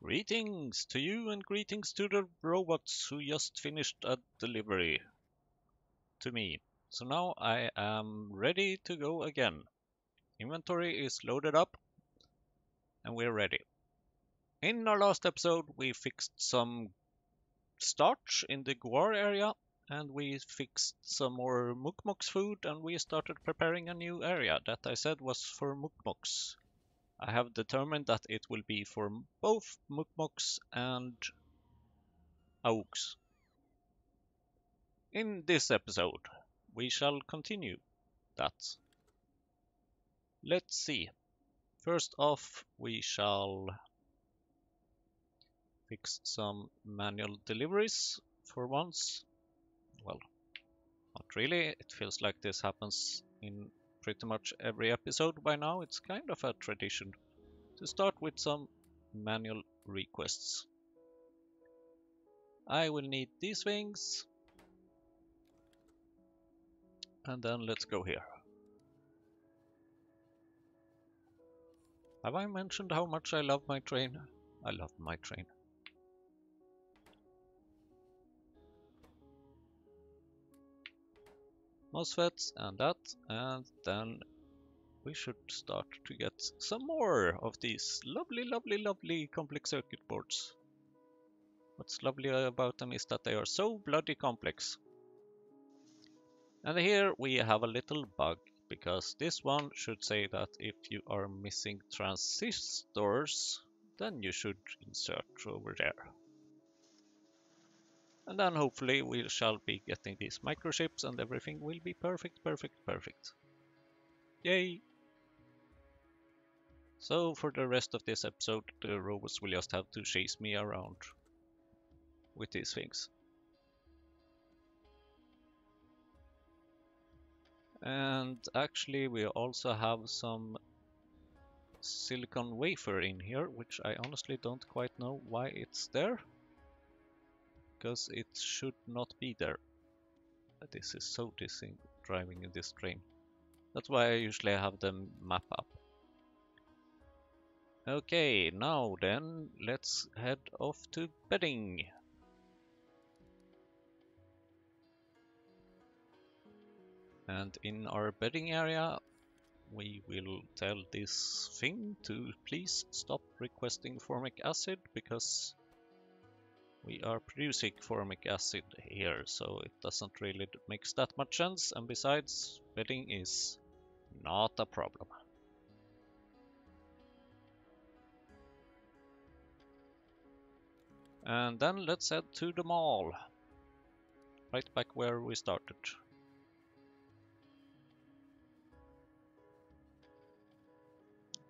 Greetings to you and greetings to the robots who just finished a delivery to me. So now I am ready to go again. Inventory is loaded up and we're ready. In our last episode we fixed some starch in the guar area and we fixed some more mukmok's food and we started preparing a new area that I said was for mukmok's. I have determined that it will be for both mukmok's and augs. In this episode, we shall continue that. Let's see. First off, we shall fix some manual deliveries for once. Well, not really. It feels like this happens in pretty much every episode by now. It's kind of a tradition to start with some manual requests. I will need these things. And then let's go here. Have I mentioned how much I love my train? I love my train. MOSFETs and that, and then we should start to get some more of these lovely complex circuit boards. What's lovely about them is that they are so bloody complex. And here we have a little bug, because this one should say that if you are missing transistors, then you should insert over there. And then hopefully we shall be getting these microchips and everything will be perfect. Yay! So for the rest of this episode, the robots will just have to chase me around with these things. And actually we also have some silicon wafer in here, which I honestly don't quite know why it's there. Because it should not be there. This is so dizzying driving in this train. That's why I usually have them map up. Okay, now then, let's head off to bedding. And in our bedding area, we will tell this thing to please stop requesting formic acid, because we are producing formic acid here, so it doesn't really make that much sense, and besides, bedding is not a problem. And then let's head to the mall, right back where we started.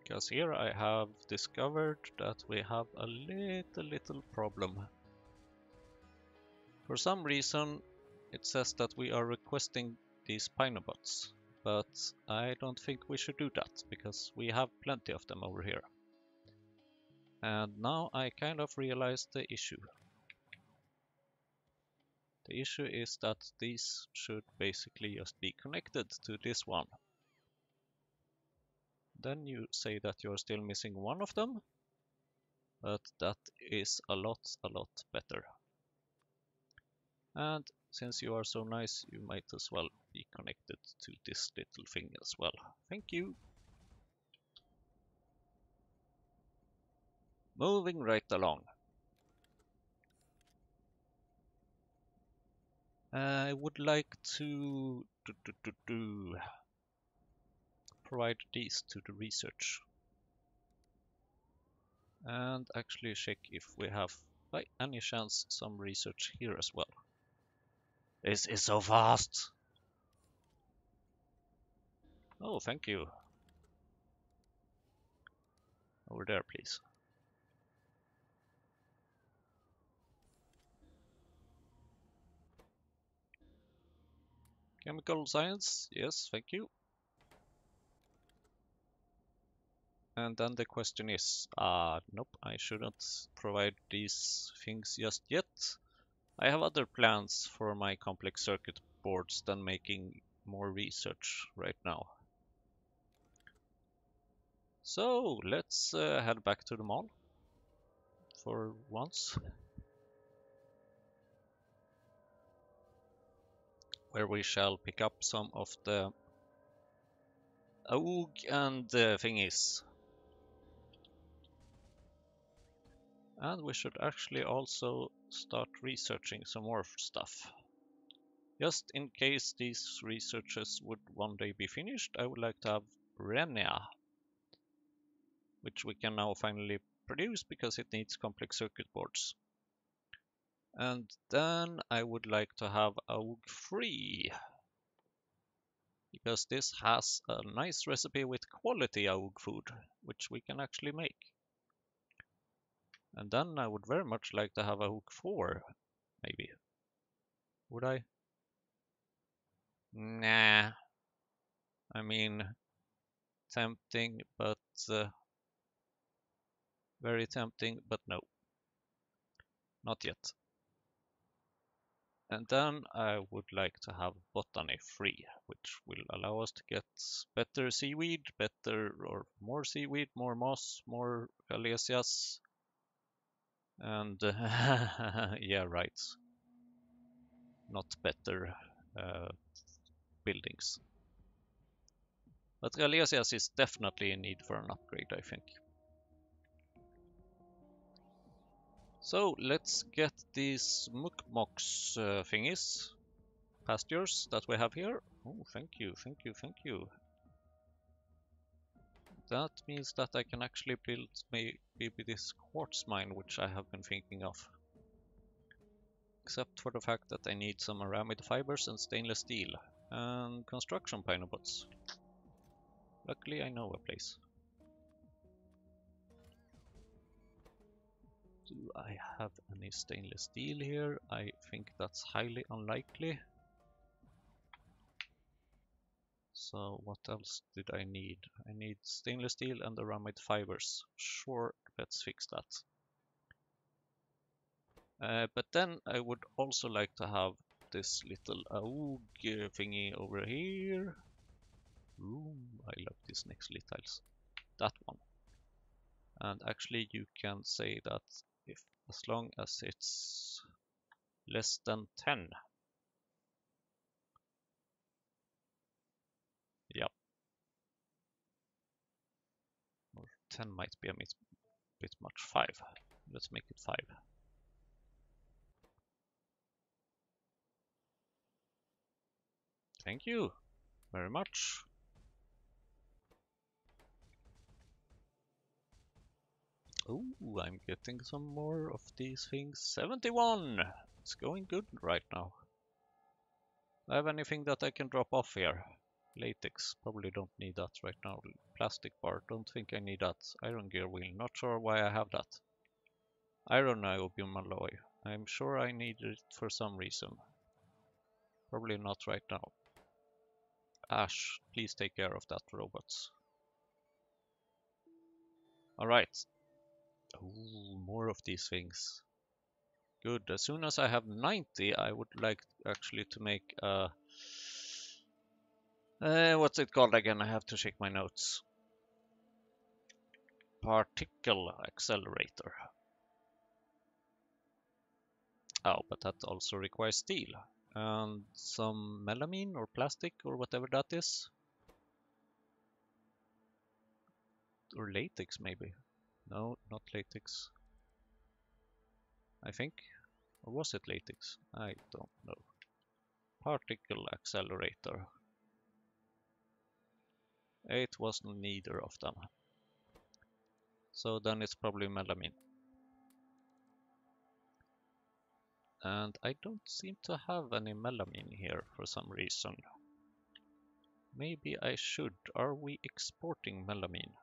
Because here I have discovered that we have a little problem. For some reason it says that we are requesting these Pinobots, but I don't think we should do that, because we have plenty of them over here. And now I kind of realize the issue. The issue is that these should basically just be connected to this one. Then you say that you're still missing one of them, but that is a lot better. And since you are so nice, you might as well be connected to this little thing as well. Thank you. Moving right along. I would like to provide these to the research. And actually check if we have, by any chance, some research here as well. This is so fast! Oh, thank you. Over there, please. Chemical science, yes, thank you. And then the question is, nope, I shouldn't provide these things just yet. I have other plans for my complex circuit boards than making more research right now. So let's head back to the mall. for once. Where we shall pick up some of the oak and thingies. And we should actually also start researching some more stuff. Just in case these researches would one day be finished, I would like to have Renia, which we can now finally produce because it needs complex circuit boards. And then I would like to have AUG free, because this has a nice recipe with quality AUG food, which we can actually make. And then I would very much like to have AUG 4, maybe. Would I? Nah. I mean, tempting, but very tempting, but no, not yet. And then I would like to have botany free, which will allow us to get better seaweed, more seaweed, more moss, more calesias, and yeah, right, not better buildings. But calesias is definitely in need for an upgrade, I think. So let's get these mukmoks thingies, pastures that we have here. Oh, thank you, thank you, thank you. That means that I can actually build maybe this quartz mine, which I have been thinking of. Except for the fact that I need some aramid fibers and stainless steel. And construction pinobots. Luckily I know a place. Do I have any stainless steel here? I think that's highly unlikely. So what else did I need? I need stainless steel and aramid fibers. Sure, let's fix that. But then I would also like to have this little AUG thingy over here. Ooh, I love these Nextly tiles. That one. And actually you can say that if as long as it's less than 10. Yep. Or 10 might be a bit much. 5. Let's make it 5. Thank you very much. Oh, I'm getting some more of these things. 71! It's going good right now. Do I have anything that I can drop off here? Latex, probably don't need that right now. Plastic bar, don't think I need that. Iron gear wheel, not sure why I have that. Iron niobium alloy, I'm sure I need it for some reason. Probably not right now. Ash, please take care of that, robots. Alright. Ooh, more of these things. Good, as soon as I have 90, I would like actually to make a... what's it called again? I have to check my notes. Particle accelerator. Oh, but that also requires steel. And some melamine or plastic or whatever that is. Or latex maybe. No, not latex. I think. Or was it latex? I don't know. Particle accelerator. It was neither of them. So then it's probably melamine. And I don't seem to have any melamine here for some reason. Maybe I should. Are we exporting melamine?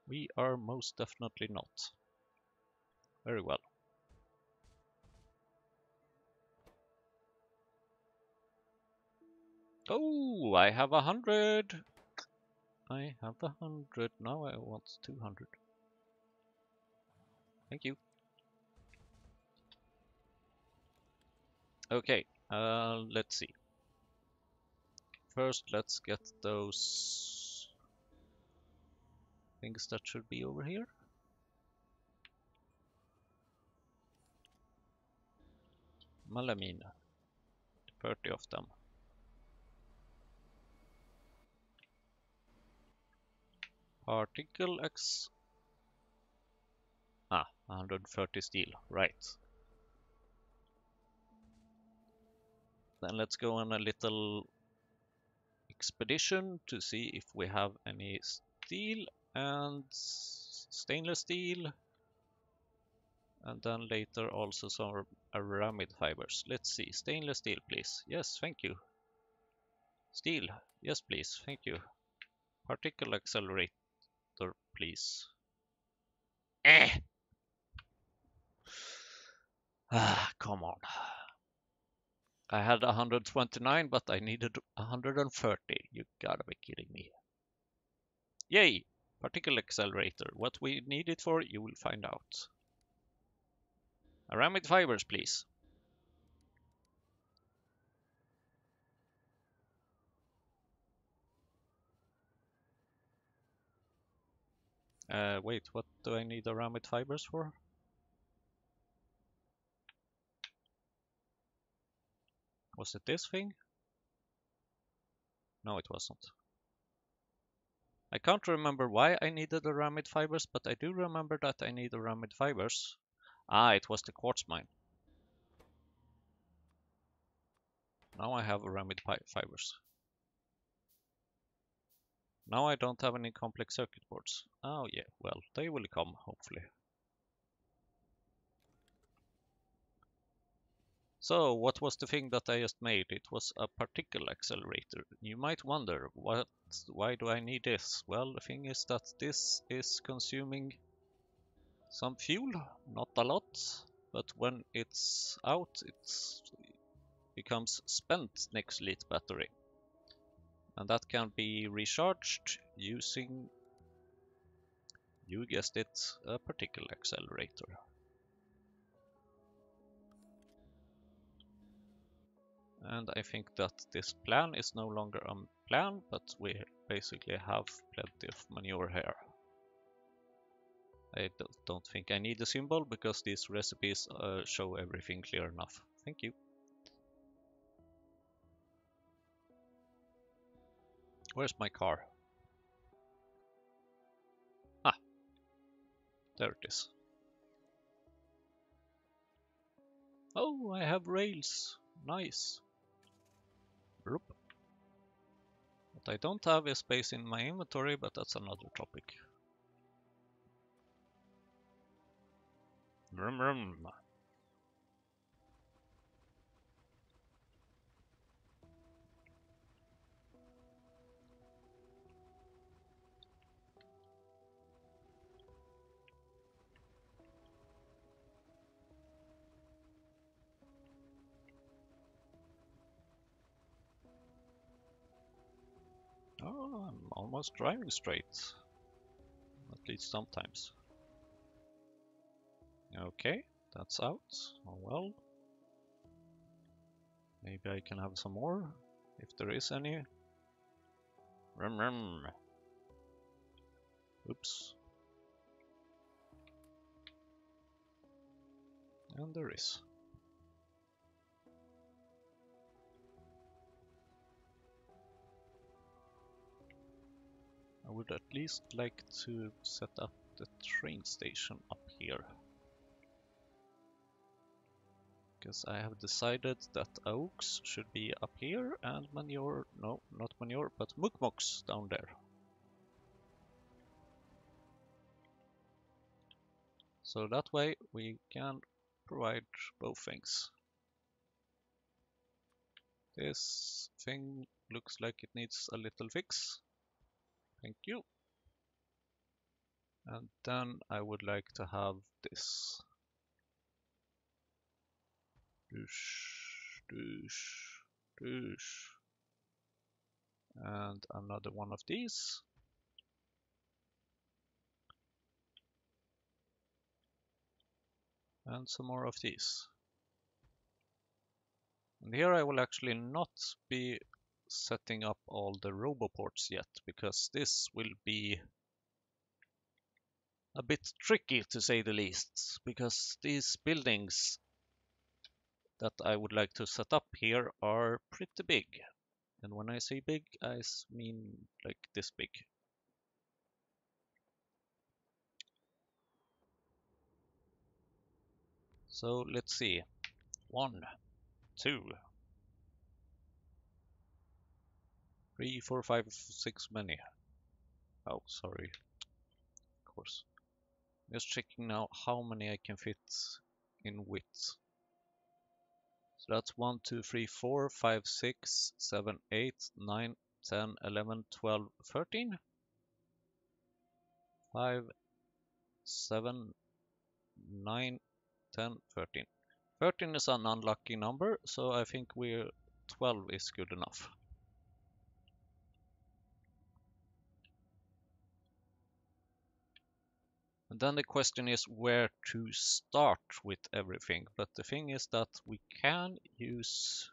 We are most definitely not. Very well. Oh, I have 100. I have 100. Now I want 200. Thank you. Okay, let's see. First, let's get those things that should be over here. Melamine, 30 of them. Particle X. 130 steel, right. Then let's go on a little expedition to see if we have any steel and stainless steel. And then later also some aramid fibers. Let's see, stainless steel please. Yes, thank you. Steel, yes please, thank you. Particle accelerator please. Come on. I had 129, but I needed 130. You gotta be kidding me. Yay! Particle accelerator. What we need it for, you will find out. Aramid fibers, please. Wait, what do I need aramid fibers for? Was it this thing? No, it wasn't. I can't remember why I needed aramid fibers, but I do remember that I need aramid fibers. It was the quartz mine. Now I have aramid fibers. Now I don't have any complex circuit boards. Oh yeah, well, they will come, hopefully. So, what was the thing that I just made? It was a particle accelerator. You might wonder, why do I need this? Well, the thing is that this is consuming some fuel, not a lot, but when it's out, it becomes spent next to its battery. And that can be recharged using, you guessed it, a particle accelerator. And I think that this plan is no longer a plan, but we basically have plenty of manure here. I don't think I need a symbol because these recipes show everything clear enough. Thank you. Where's my car? There it is. Oh, I have rails. Nice. What I don't have is space in my inventory, but that's another topic. Vroom, vroom. Oh, I'm almost driving straight. At least sometimes. Okay, that's out. Oh well. Maybe I can have some more, if there is any. Rum rum. Oops. And there is. I would at least like to set up the train station up here. Because I have decided that oaks should be up here and manure, no, not manure, but mukmoks down there. So that way we can provide both things. This thing looks like it needs a little fix. Thank you. And then I would like to have this. Doosh, doosh, doosh. And another one of these. And some more of these. And here I will actually not be setting up all the roboports yet, because this will be a bit tricky to say the least, because these buildings that I would like to set up here are pretty big. And when I say big, I mean like this big. So let's see. 1, 2, 3, 4, 5, 6, many. Oh, sorry. Of course. Just checking now how many I can fit in width. So that's 1, 2, 3, 4, 5, 6, 7, 8, 9, 10, 11, 12, 13. 5, 7, 9, 10, 13. 13 is an unlucky number, so I think 12 is good enough. And then the question is where to start with everything. But the thing is that we can use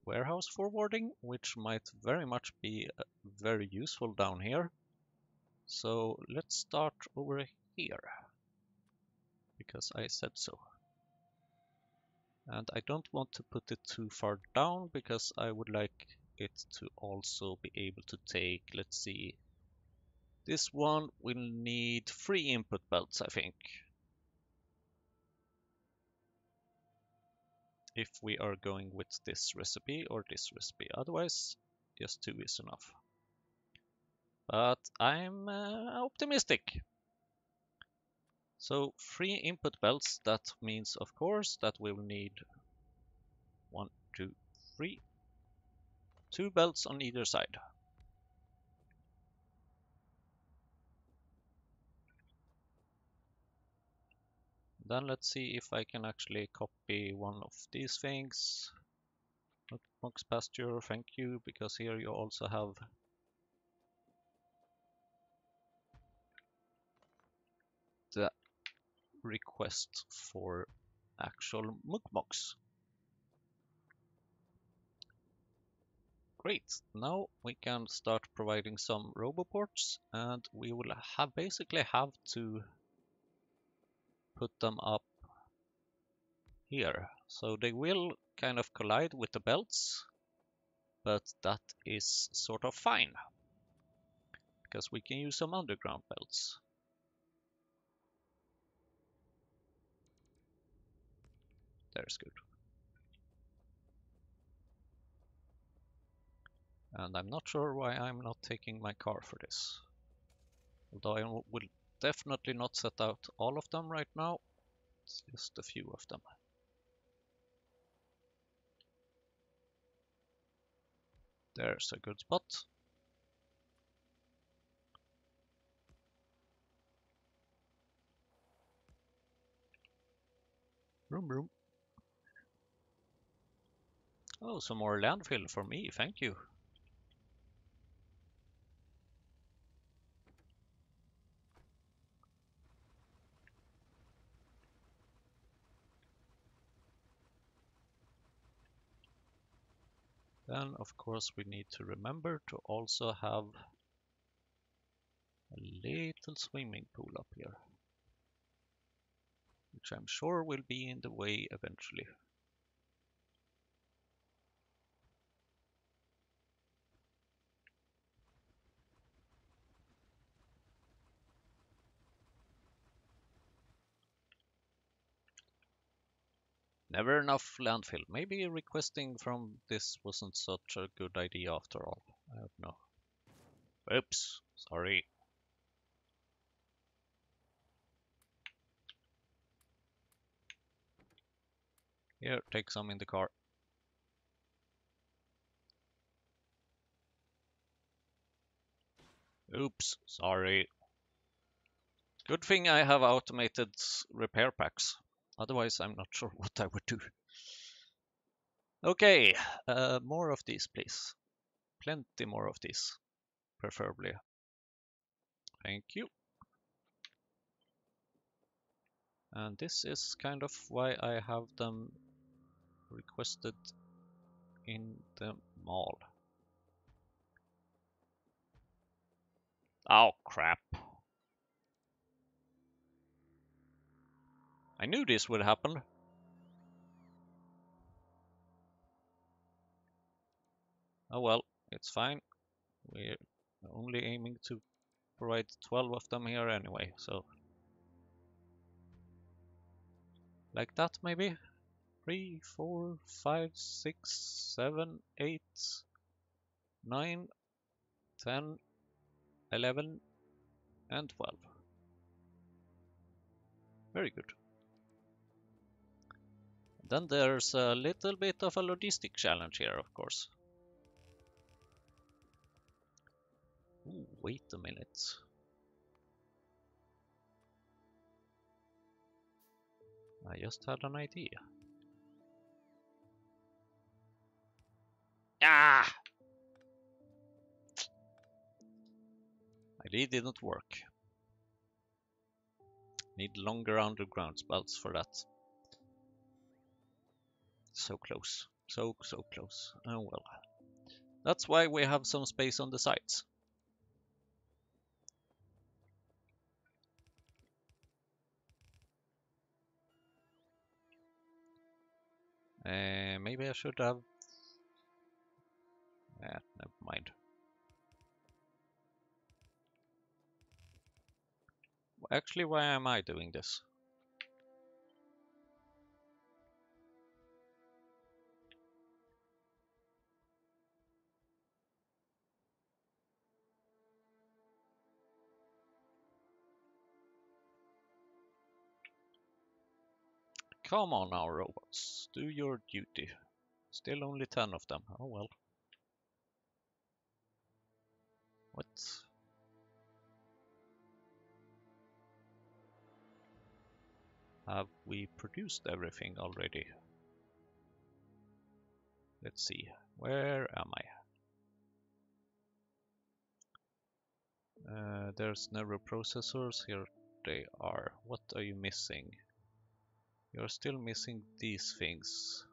warehouse forwarding, which might very much be very useful down here. So let's start over here, because I said so. And I don't want to put it too far down, because I would like it to also be able to take, let's see, this one will need 3 input belts, I think, if we are going with this recipe or this recipe. Otherwise, just 2 is enough. But I'm optimistic. So 3 input belts, that means, of course, that we will need 1, 2, 3, 2 belts on either side. Then let's see if I can actually copy one of these things. Box pasture, thank you, because here you also have the request for actual mukbox. Great, now we can start providing some roboports, and we will basically have to put them up here. So they will kind of collide with the belts, but that is sort of fine, because we can use some underground belts. There's good. And I'm not sure why I'm not taking my car for this. Although I will definitely not set out all of them right now. It's just a few of them. There's a good spot. Room, room. Oh, some more landfill for me, thank you. Then, of course, we need to remember to also have a little swimming pool up here, which I'm sure will be in the way eventually. Never enough landfill. Maybe requesting from this wasn't such a good idea after all. I don't know. Oops, sorry. Here, take some in the car. Oops, sorry. Good thing I have automated repair packs. Otherwise, I'm not sure what I would do. Okay, more of these, please. Plenty more of these, preferably. Thank you. And this is kind of why I have them requested in the mall. Oh, crap. I knew this would happen. Oh well, it's fine. We're only aiming to provide 12 of them here anyway, so like that maybe. 3, 4, 5, 6, 7, 8, 9, 10, 11, and 12. Very good. Then there's a little bit of a logistic challenge here, of course. Ooh, wait a minute. I just had an idea. Ah! Idea didn't work. Need longer underground spells for that. So close. So close. Oh well. That's why we have some space on the sides. Maybe I should have... never mind. Actually, why am I doing this? Come on now, robots. Do your duty. Still only 10 of them. Oh well. What? Have we produced everything already? Let's see. Where am I? There's neural processors. Here they are. What are you missing? You're still missing these things.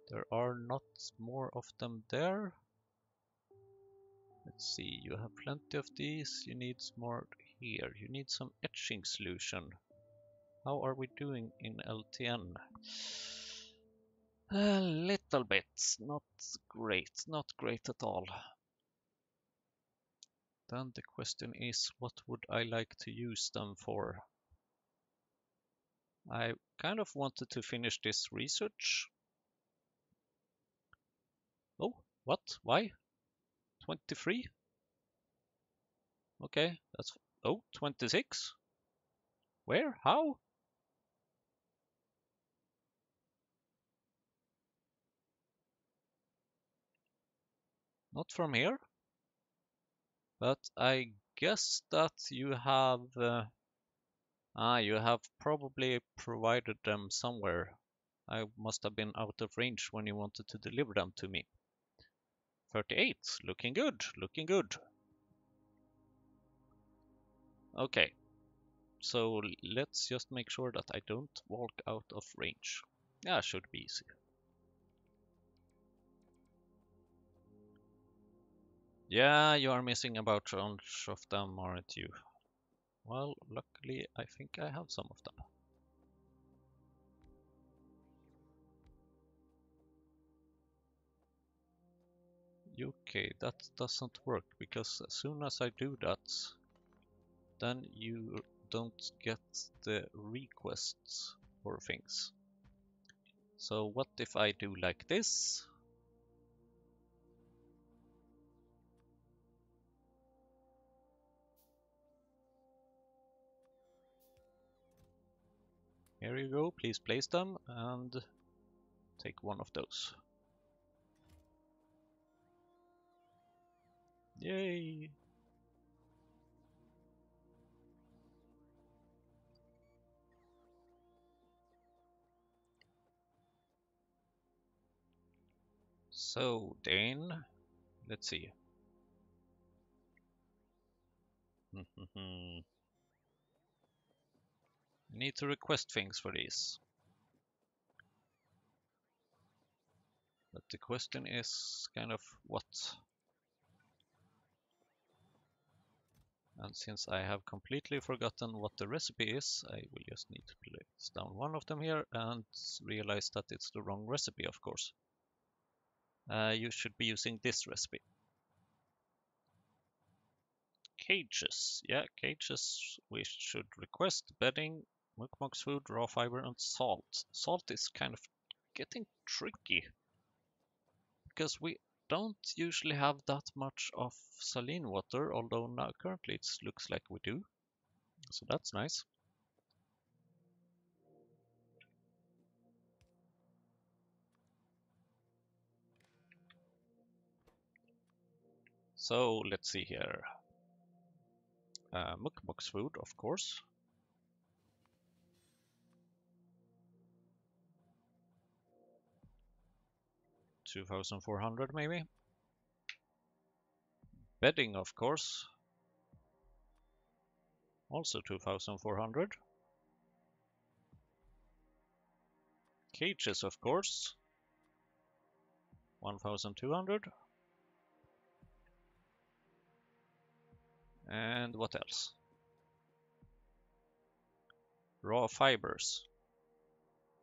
There are not more of them there. Let's see, you have plenty of these. You need more here. You need some etching solution. How are we doing in LTN? A little bit. Not great. Not great at all. Then the question is, what would I like to use them for? I kind of wanted to finish this research. Oh, what? Why? 23? Okay, that's... Oh, 26? Where? How? Not from here? But I guess that you have... you have probably provided them somewhere. I must have been out of range when you wanted to deliver them to me. 38, looking good, looking good. Okay, so let's just make sure that I don't walk out of range. Yeah, should be easy. Yeah, you are missing about a bunch of them, aren't you? Well, luckily I think I have some of them. Okay, that doesn't work, because as soon as I do that, then you don't get the requests for things. So what if I do like this? Here you go, please place them and take one of those. Yay! So, Dane, let's see. I need to request things for these. But the question is kind of what? And since I have completely forgotten what the recipe is, I will just need to place down one of them here and realize that it's the wrong recipe, of course. You should be using this recipe. Cages. Yeah, cages. We should request bedding, Mukmok's food, raw fiber, and salt. Salt is kind of getting tricky because we don't usually have that much of saline water, although now currently it looks like we do. So that's nice. So let's see here. Mukmok's food, of course. $2,400 maybe. Bedding, of course. Also 2,400. Cages, of course. 1,200. And what else? Raw fibers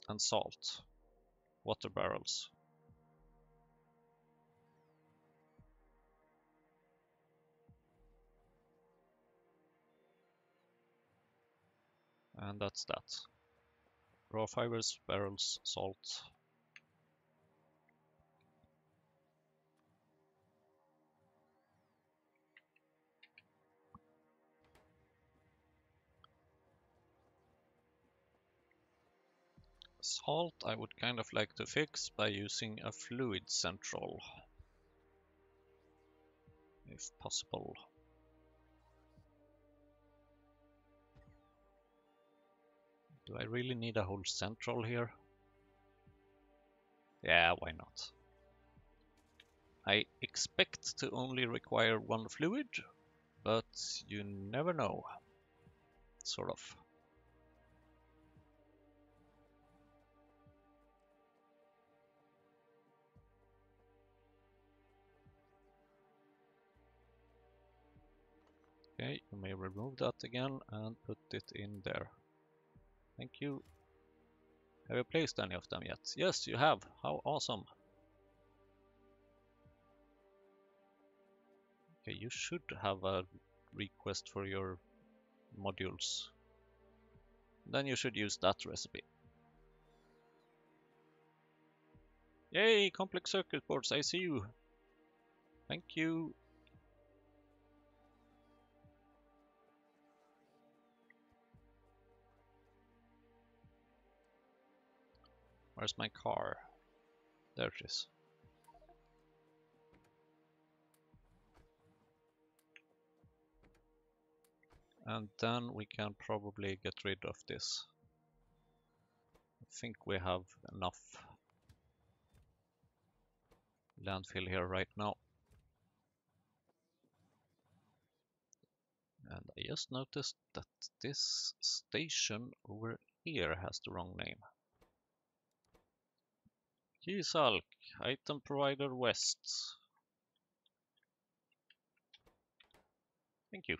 and salt. Water barrels. And that's that. Raw fibers, barrels, salt. Salt I would kind of like to fix by using a fluid central, if possible. Do I really need a whole central here? Yeah, why not? I expect to only require one fluid, but you never know. Sort of. Okay, you may remove that again and put it in there. Thank you. Have you placed any of them yet? Yes, you have. How awesome. Okay, you should have a request for your modules. Then you should use that recipe. Yay, complex circuit boards, I see you. Thank you. Where's my car? There it is. And then we can probably get rid of this. I think we have enough landfill here right now. And I just noticed that this station over here has the wrong name. Kisalk, item provider west. Thank you.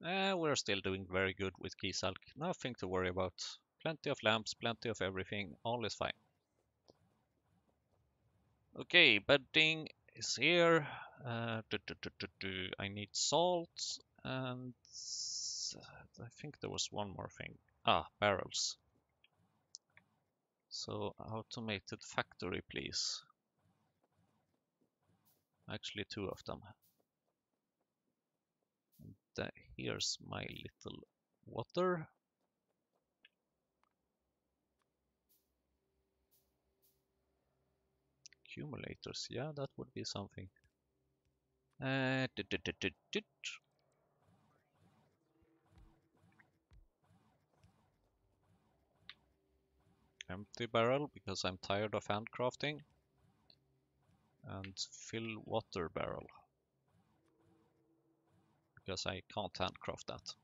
We're still doing very good with Kisalk. Nothing to worry about. Plenty of lamps, plenty of everything. All is fine. Okay, bedding is here. I need salt and I think there was one more thing. Barrels. So automated factory, please. Actually, two of them. And here's my little water. Accumulators, yeah, that would be something. Empty barrel because I'm tired of handcrafting. And fill water barrel because I can't handcraft that.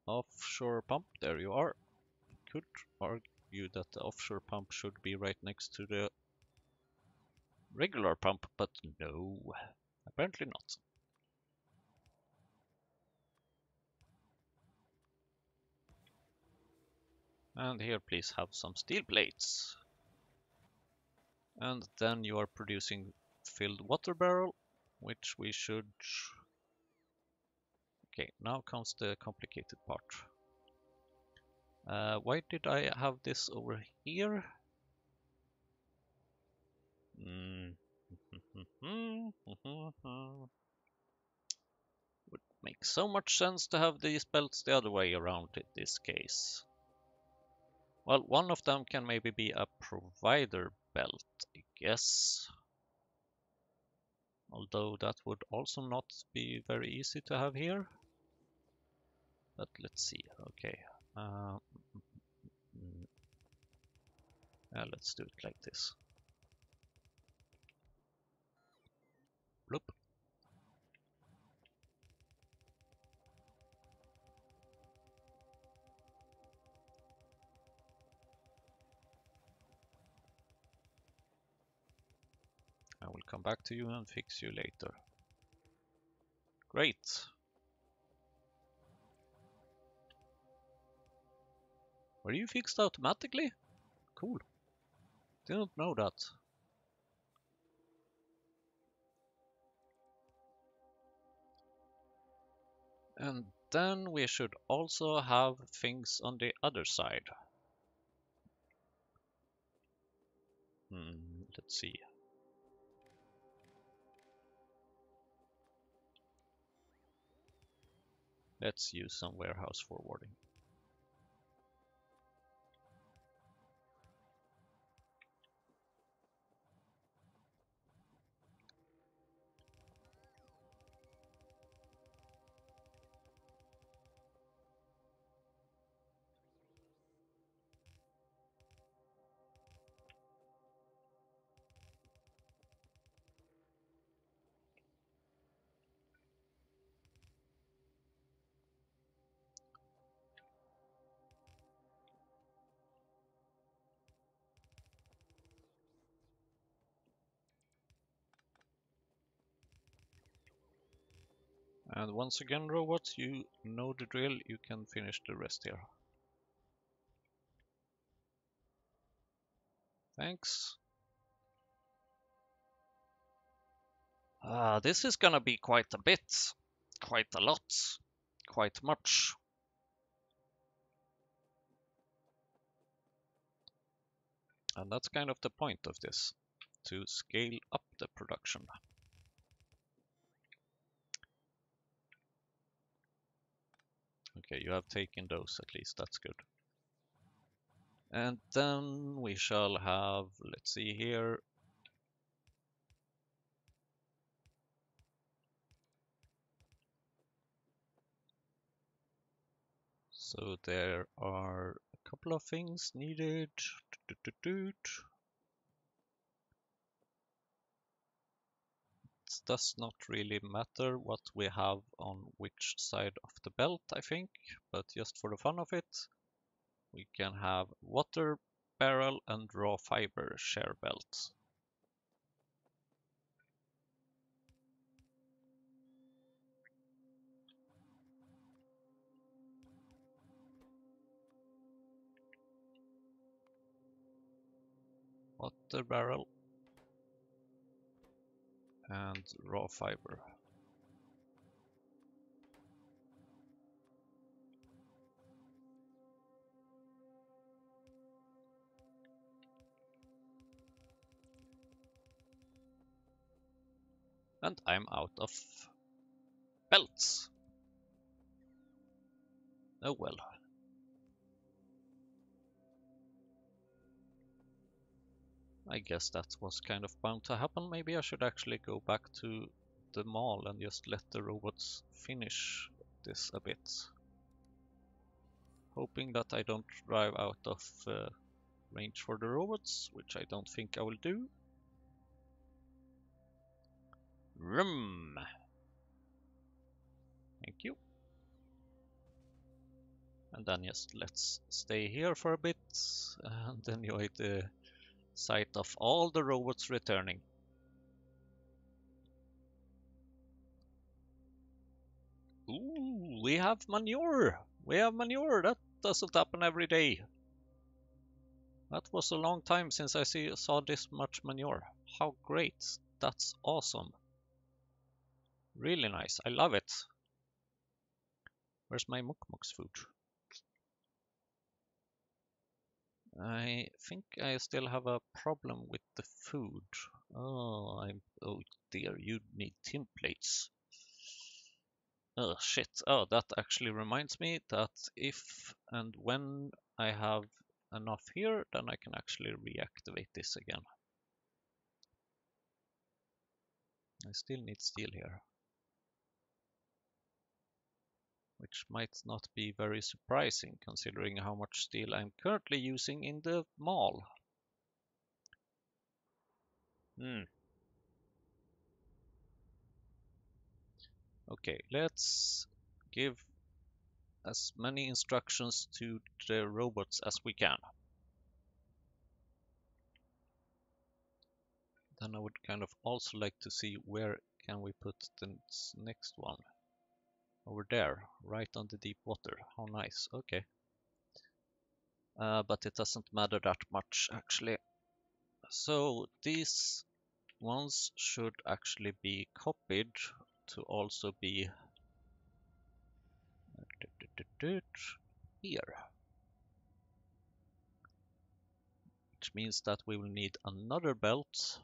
Offshore pump, there you are. Could argue that the offshore pump should be right next to the regular pump, but no, apparently not. And here, please have some steel plates. And then you are producing filled water barrel, which we should... Okay, now comes the complicated part. Why did I have this over here? Would make so much sense to have these belts the other way around in this case. Well, one of them can maybe be a provider belt, I guess. Although that would also not be very easy to have here. But let's see, okay. Let's do it like this. Bloop. I will come back to you and fix you later. Great. Were you fixed automatically? Cool. Didn't know that. And then we should also have things on the other side. Let's see. Let's use some warehouse forwarding. And once again, robots, you know the drill. You can finish the rest here. Thanks. This is gonna be quite a bit. Quite a lot. Quite much. And that's kind of the point of this. To scale up the production. Okay, you have taken those at least, that's good. And then we shall have, let's see here. So there are a couple of things needed. It does not really matter what we have on which side of the belt, I think, but just for the fun of it, we can have water barrel and raw fiber share belts. Water barrel and raw fiber. And I'm out of belts. Oh well. I guess that was kind of bound to happen. Maybe I should actually go back to the mall and just let the robots finish this a bit. Hoping that I don't drive out of range for the robots, which I don't think I will do. Vroom! Thank you. And then just let's stay here for a bit and enjoy the sight of all the robots returning. Ooh, we have manure! We have manure! That doesn't happen every day. That was a long time since I saw this much manure. How great. That's awesome. Really nice. I love it. Where's my Mukmuk's food? I think I still have a problem with the food. Oh dear, you need tin plates. Oh shit. Oh, that actually reminds me that if and when I have enough here, then I can actually reactivate this again. I still need steel here, which might not be very surprising considering how much steel I'm currently using in the mall. Okay, let's give as many instructions to the robots as we can. Then I would kind of also like to see where can we put the next one. Over there, right on the deep water. How nice. Okay. But it doesn't matter that much actually. So these ones should actually be copied to also be here. Which means that we will need another belt.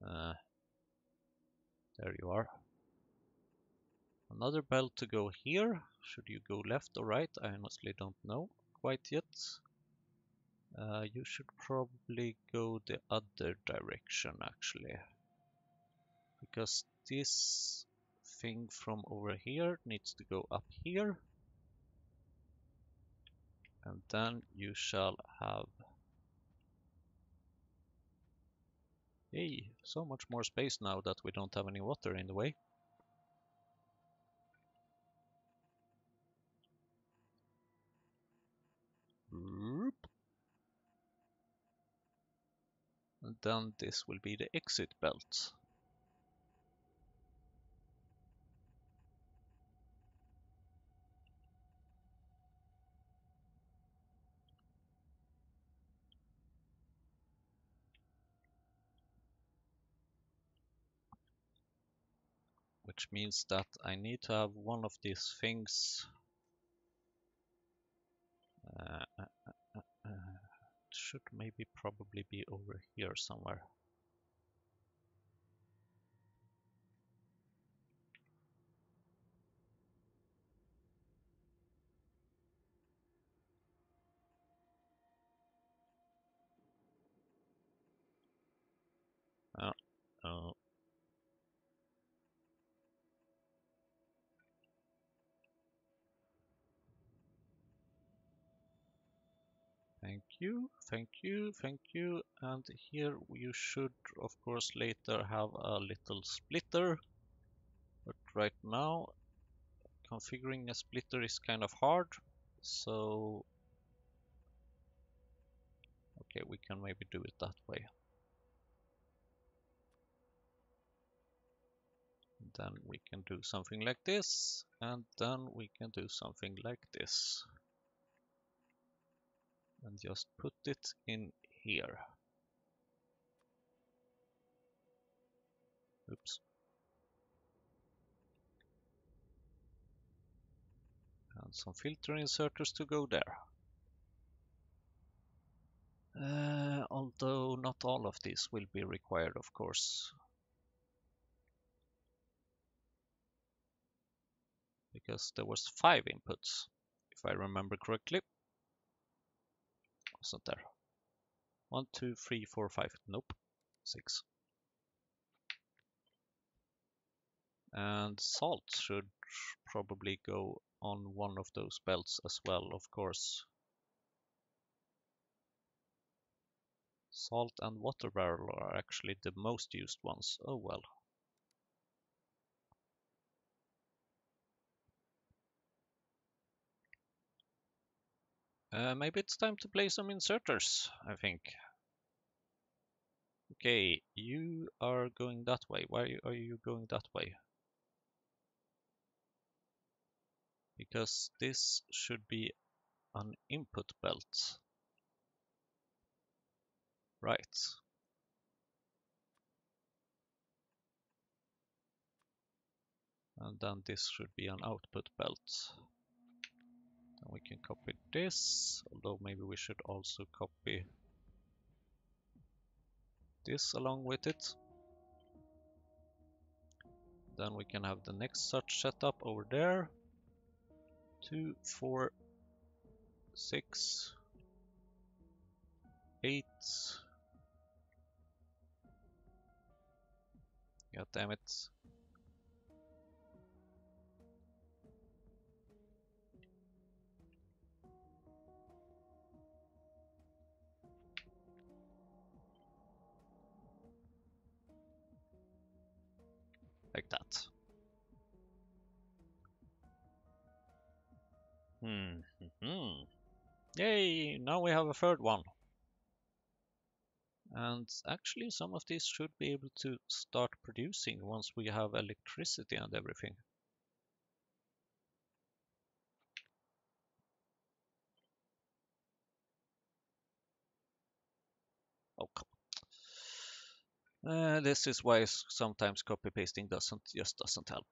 There you are. Another belt to go here. Should you go left or right? I honestly don't know quite yet. You should probably go the other direction actually. Because this thing from over here needs to go up here. And then you shall have... Hey, so much more space now that we don't have any water in the way. And then this will be the exit belt. Which means that I need to have one of these things. Should maybe probably be over here somewhere. Oh. Thank you, thank you, thank you. And here you should, of course, later have a little splitter. But right now, configuring a splitter is kind of hard. So, okay, we can maybe do it that way. Then we can do something like this, and then we can do something like this. And just put it in here. Oops. And some filter inserters to go there. Although not all of these will be required, of course. Because there was 5 inputs, if I remember correctly. Wasn't there? 1, 2, 3, 4, 5. Nope. 6. And salt should probably go on one of those belts as well, of course. Salt and water barrel are actually the most used ones. Oh well. Maybe it's time to play some inserters, I think. Okay, you are going that way. Why are you going that way? Because this should be an input belt. Right. And then this should be an output belt. Then we can copy this, although maybe we should also copy this along with it. Then we can have the next such setup over there. 2, 4, 6, 8. God damn it. Like that. Yay! Now we have a third one. And actually some of these should be able to start producing once we have electricity and everything. Oh, come on. This is why sometimes copy pasting doesn't help.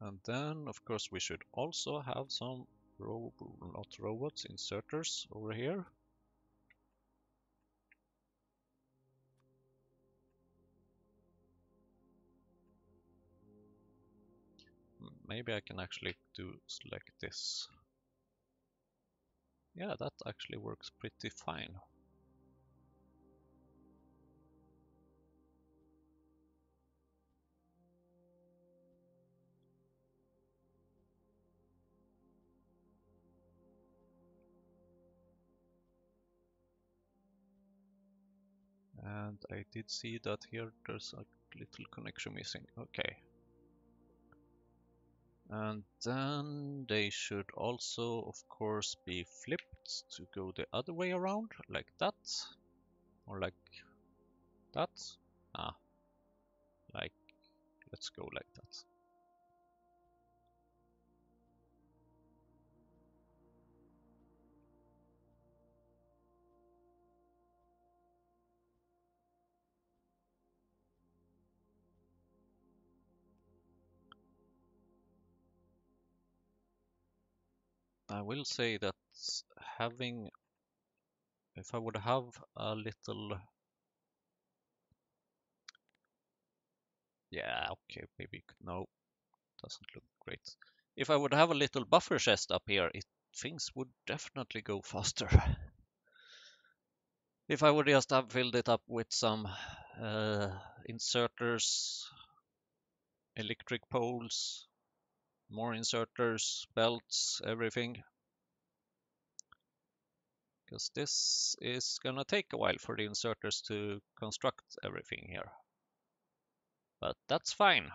And then, of course, we should also have some not robots, inserters over here. Maybe I can actually do like this. Yeah, that actually works pretty fine. And I did see that here there's a little connection missing. Okay. And then they should also, of course, be flipped to go the other way around, like that. Or like that. Ah, like, let's go like that. I will say that having, if I would have a little, yeah, okay, maybe, no, doesn't look great. If I would have a little buffer chest up here, things would definitely go faster. If I would just have filled it up with some inserters, electric poles, more inserters, belts, everything. Because this is gonna take a while for the inserters to construct everything here. But that's fine.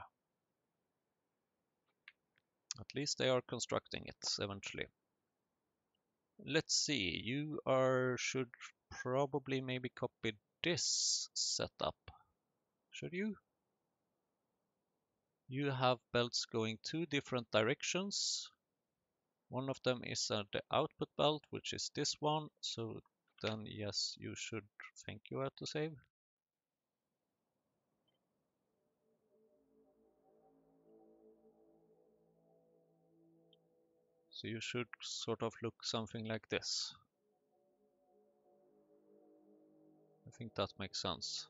At least they are constructing it eventually. Let's see, you should probably maybe copy this setup. Should you? You have belts going two different directions. One of them is the output belt, which is this one. So then, yes, you should think you have to save. So you should sort of look something like this. I think that makes sense.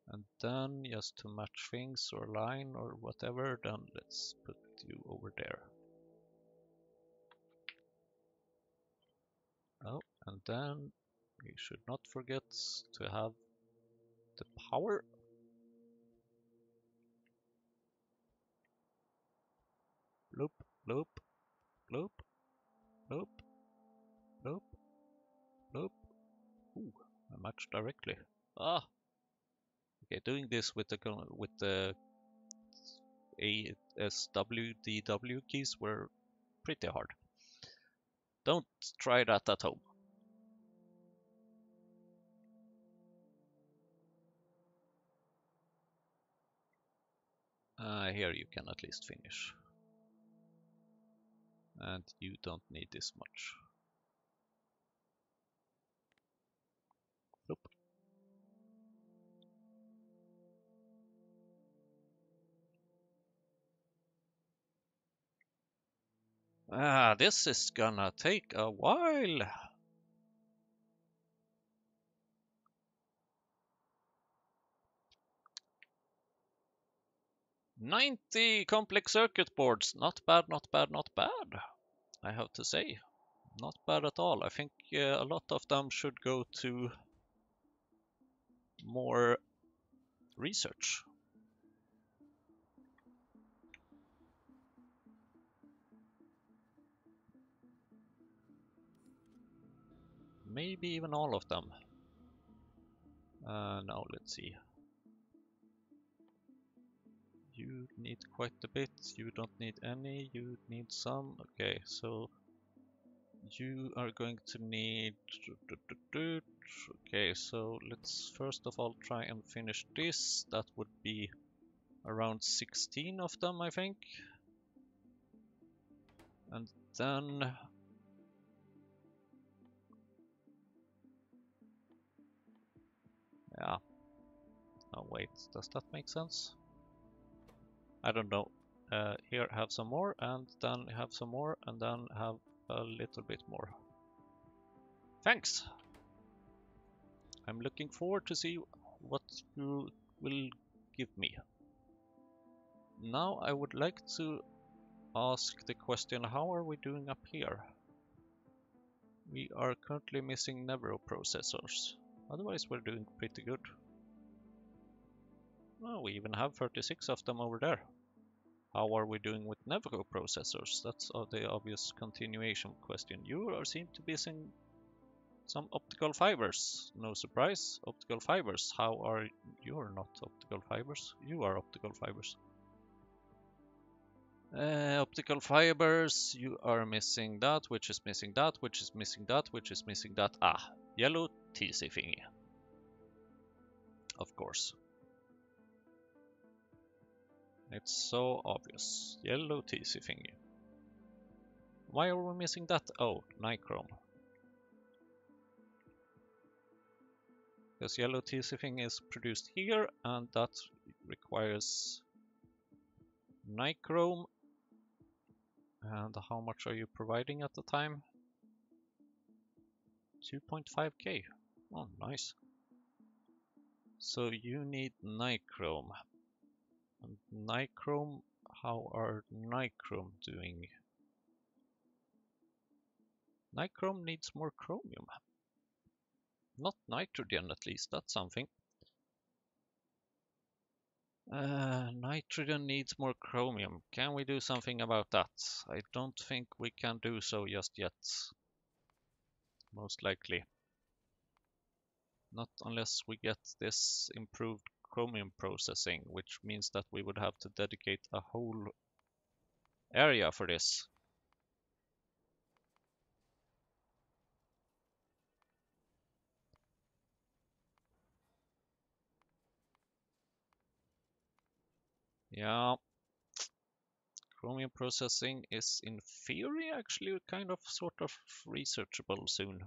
And then just to match things or line or whatever, then let's put you over there. Oh, and then we should not forget to have the power. Loop, loop, loop, loop, loop, loop. Ooh, I matched directly. Ah, okay. Doing this with the ASWDW keys were pretty hard. Don't try that at home. Here you can at least finish. And you don't need this much. Nope. This is gonna take a while. 90 complex circuit boards. Not bad, not bad, not bad. I have to say. Not bad at all. I think a lot of them should go to more research. Maybe even all of them. Now let's see. You need quite a bit. You don't need any. You need some. Okay, so you are going to need... Okay, so let's first of all try and finish this. That would be around 16 of them, I think. And then... Yeah. Oh wait, does that make sense? I don't know. Here, have some more, and then have some more, and then have a little bit more. Thanks! I'm looking forward to see what you will give me. Now I would like to ask the question, how are we doing up here? We are currently missing Nevro processors. Otherwise we're doing pretty good. Oh, we even have 36 of them over there. How are we doing with Nevro processors? That's the obvious continuation question. You seem to be missing some optical fibers. No surprise. Optical fibers. How are... You're not optical fibers. You are optical fibers. Optical fibers. You are missing that, which is missing that, which is missing that, which is missing that. Ah, yellow TC thingy. Of course. It's so obvious. Yellow TC thingy. Why are we missing that? Oh, nichrome. Because yellow TC thing is produced here, and that requires nichrome. And how much are you providing at the time? 2.5k. Oh, nice. So you need nichrome. And nichrome, how are nichrome doing? Nichrome needs more chromium. Not nitrogen, at least, that's something. Nitrogen needs more chromium. Can we do something about that? I don't think we can do so just yet. Most likely. Not unless we get this improved chromium processing, which means that we would have to dedicate a whole area for this. Yeah, chromium processing is in theory actually kind of sort of researchable soon.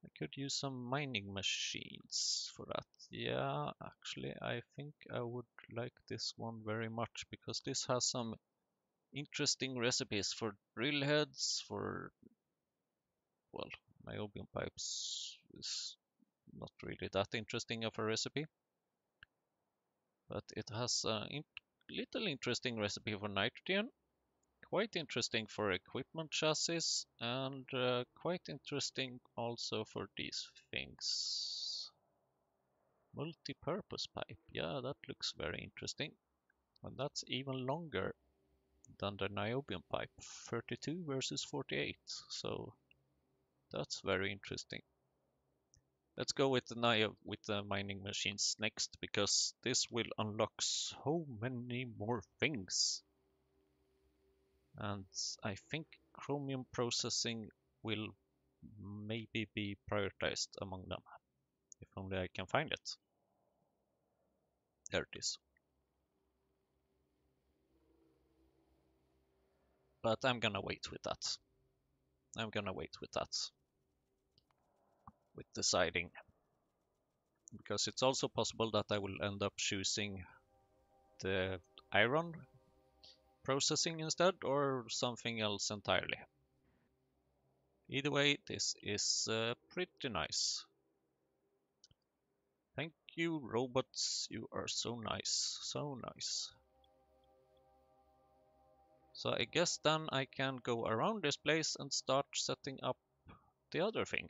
I could use some mining machines for that. Yeah, actually I think I would like this one very much because this has some interesting recipes for drill heads, for, well, niobium pipes is not really that interesting of a recipe. But it has a little interesting recipe for nitrogen, quite interesting for equipment chassis, and quite interesting also for these things. Multi-purpose pipe, yeah, that looks very interesting. And that's even longer than the niobium pipe, 32 versus 48, so that's very interesting. Let's go with the mining machines next, because this will unlock so many more things. And I think chromium processing will maybe be prioritized among them. If only I can find it. There it is. But I'm gonna wait with that. I'm gonna wait with that. With deciding. Because it's also possible that I will end up choosing the iron processing instead or something else entirely. Either way, this is pretty nice. Thank you, robots. You are so nice. So nice. So I guess then I can go around this place and start setting up the other thing.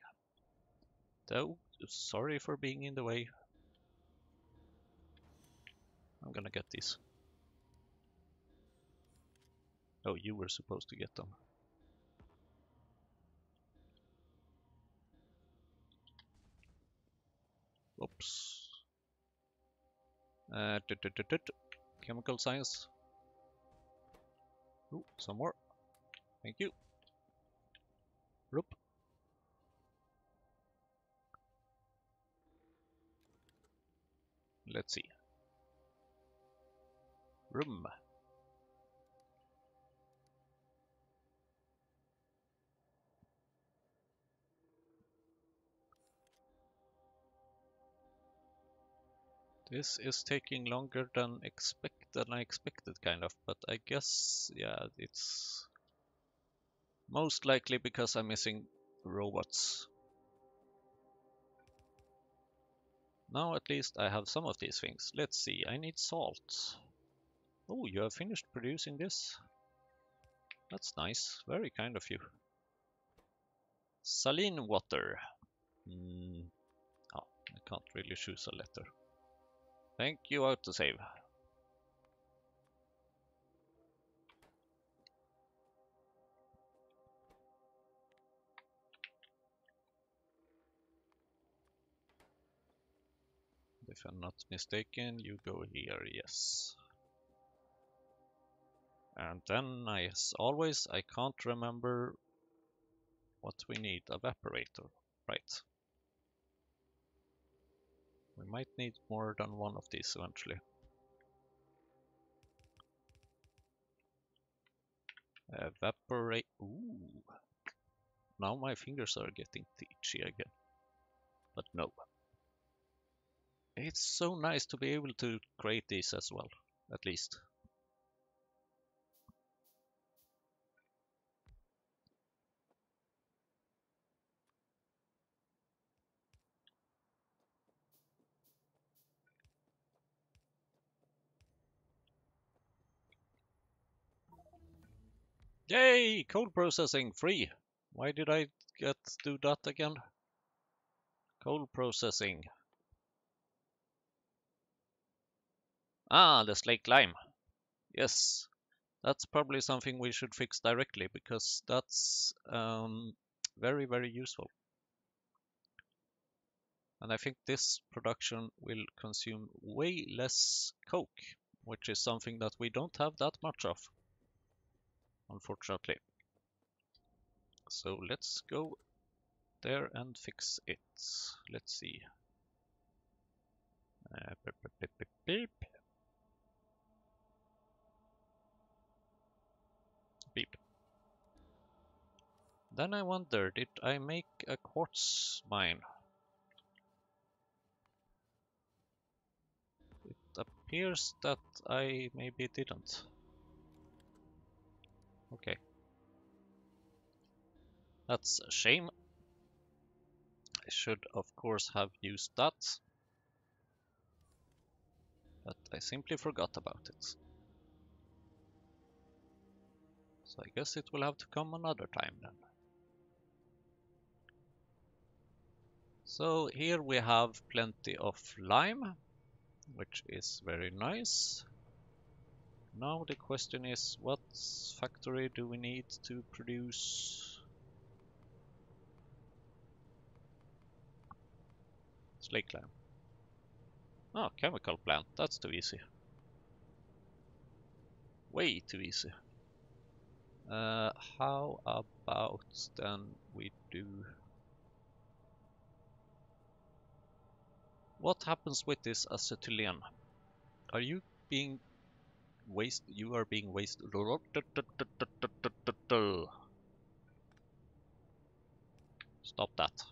Though, sorry for being in the way. I'm gonna get these. Oh, you were supposed to get them. Oops. Chemical science. Ooh, some more. Thank you. Roop. Let's see. Room. This is taking longer than I expected, kind of, but I guess, yeah, it's most likely because I'm missing robots. Now at least I have some of these things. Let's see, I need salt. Oh, you have finished producing this? That's nice, very kind of you. Saline water. Oh, I can't really choose a letter. Thank you, autosave. If I'm not mistaken, you go here, yes. And then, as always, I can't remember what we need. Evaporator, right. We might need more than one of these eventually. Evaporate. Ooh. Now my fingers are getting itchy again. But no. It's so nice to be able to create these as well, at least. Yay! Cold processing free! Why did I do that again? Cold processing. Ah, the slake lime. Yes, that's probably something we should fix directly because that's very, very useful. And I think this production will consume way less coke, which is something that we don't have that much of, unfortunately. So let's go there and fix it. Let's see. Beep. Beep. Then I wonder, did I make a quartz mine? It appears that I maybe didn't. Okay. That's a shame. I should, of course, have used that. But I simply forgot about it. So I guess it will have to come another time then. So here we have plenty of lime, which is very nice. Now the question is, what factory do we need to produce slake lime? Oh, chemical plant, that's too easy. Way too easy. How about then we do... What happens with this acetylene? Are you being wasted? You are being wasted. Stop that.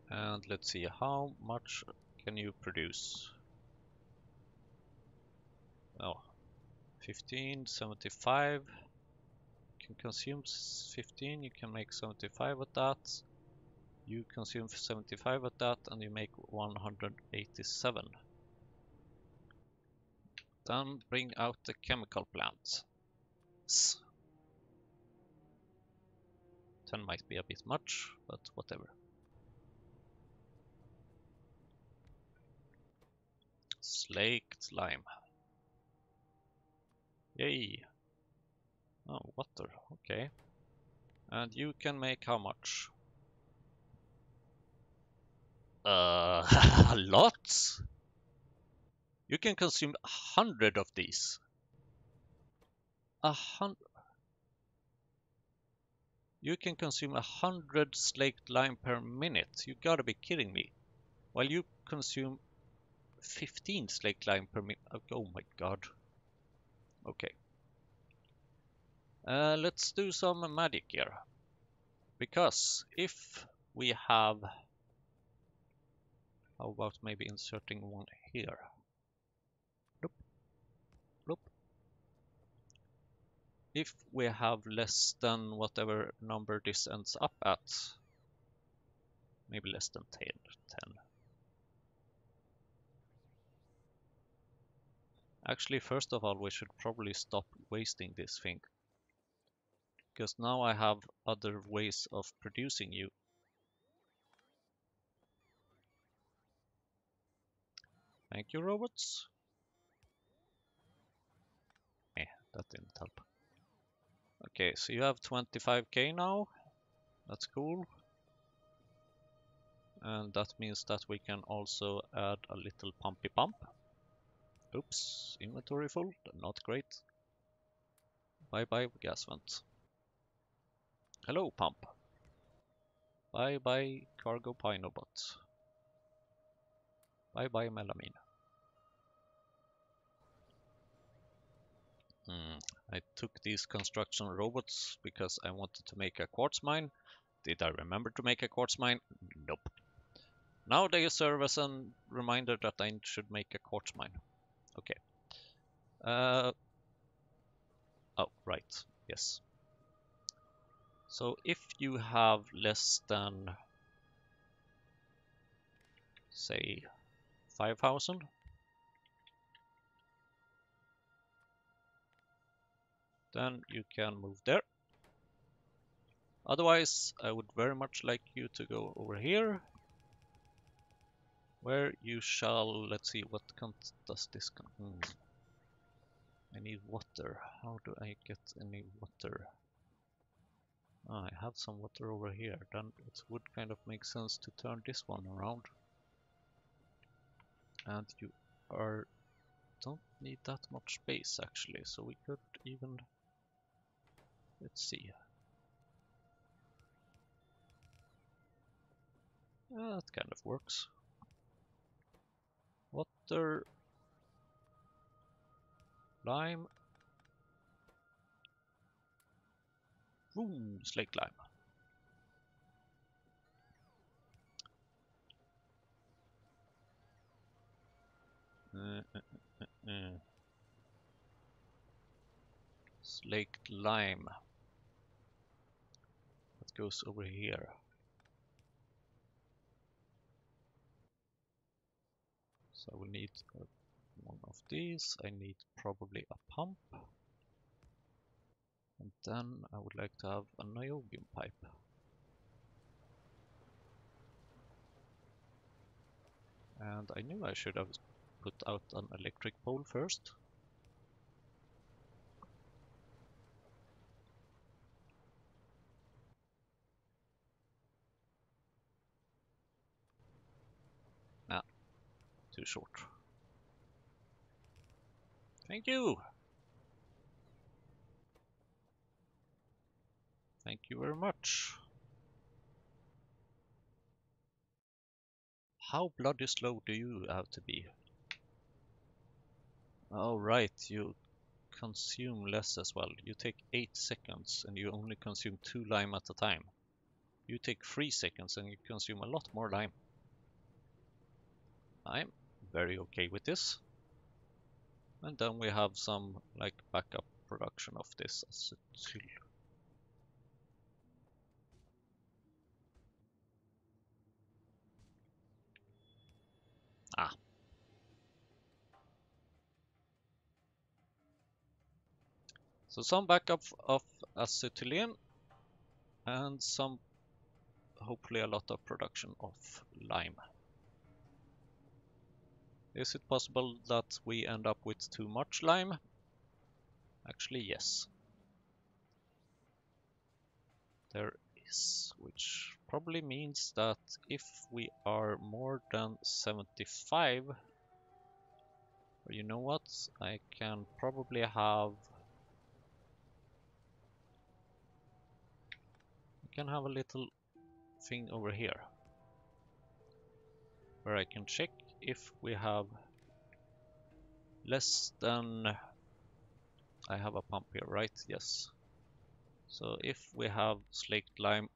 And let's see, how much can you produce? Oh, 15, 75. You can consume 15, you can make 75 at that. You consume 75 at that, and you make 187. Then bring out the chemical plant. 10 might be a bit much, but whatever. Slaked lime. Yay! Oh, water, okay. And you can make how much? A lot? You can consume 100 of these. 100. You can consume 100 slaked lime per minute. You gotta be kidding me. While you consume 15 slaked lime per minute. Oh my god. Okay. Let's do some magic here. Because if we have... How about maybe inserting one here? Nope. Nope. If we have less than whatever number this ends up at, maybe less than 10. Actually, first of all, we should probably stop wasting this thing. Because now I have other ways of producing you. Thank you, robots. That didn't help. Okay, so you have 25k now. That's cool. And that means that we can also add a little pumpy pump. Oops, inventory full, not great. Bye bye gas vent. Hello pump. Bye bye cargo pinobot. Bye bye melamine. I took these construction robots because I wanted to make a quartz mine. Did I remember to make a quartz mine? Nope. Now they serve as a reminder that I should make a quartz mine. Okay. Oh, right. Yes. So if you have less than, say, 5,000, then you can move there. Otherwise, I would very much like you to go over here, where you shall, let's see, what does this I need water. How do I get any water? I have some water over here. Then it would kind of make sense to turn this one around. And you don't need that much space actually, so we could even, let's see. That kind of works. Water, lime, boom, slaked lime. Slaked lime. That goes over here. So I will need one of these. I need probably a pump. And then I would like to have a niobium pipe. And I knew I should have put out an electric pole first. too short. Thank you! Thank you very much. How bloody slow do you have to be? Oh right, you consume less as well. You take 8 seconds and you only consume 2 lime at a time. You take 3 seconds and you consume a lot more lime. I'm very okay with this. And then we have some like backup production of this acetyl. Ah. So some backup of acetylene and some, hopefully a lot of production of lime. Is it possible that we end up with too much lime? Actually, yes. There is, which probably means that if we are more than 75, or you know what, I can probably have, a little thing over here where I can check if we have less than, I have a pump here, right? Yes. So if we have slaked lime,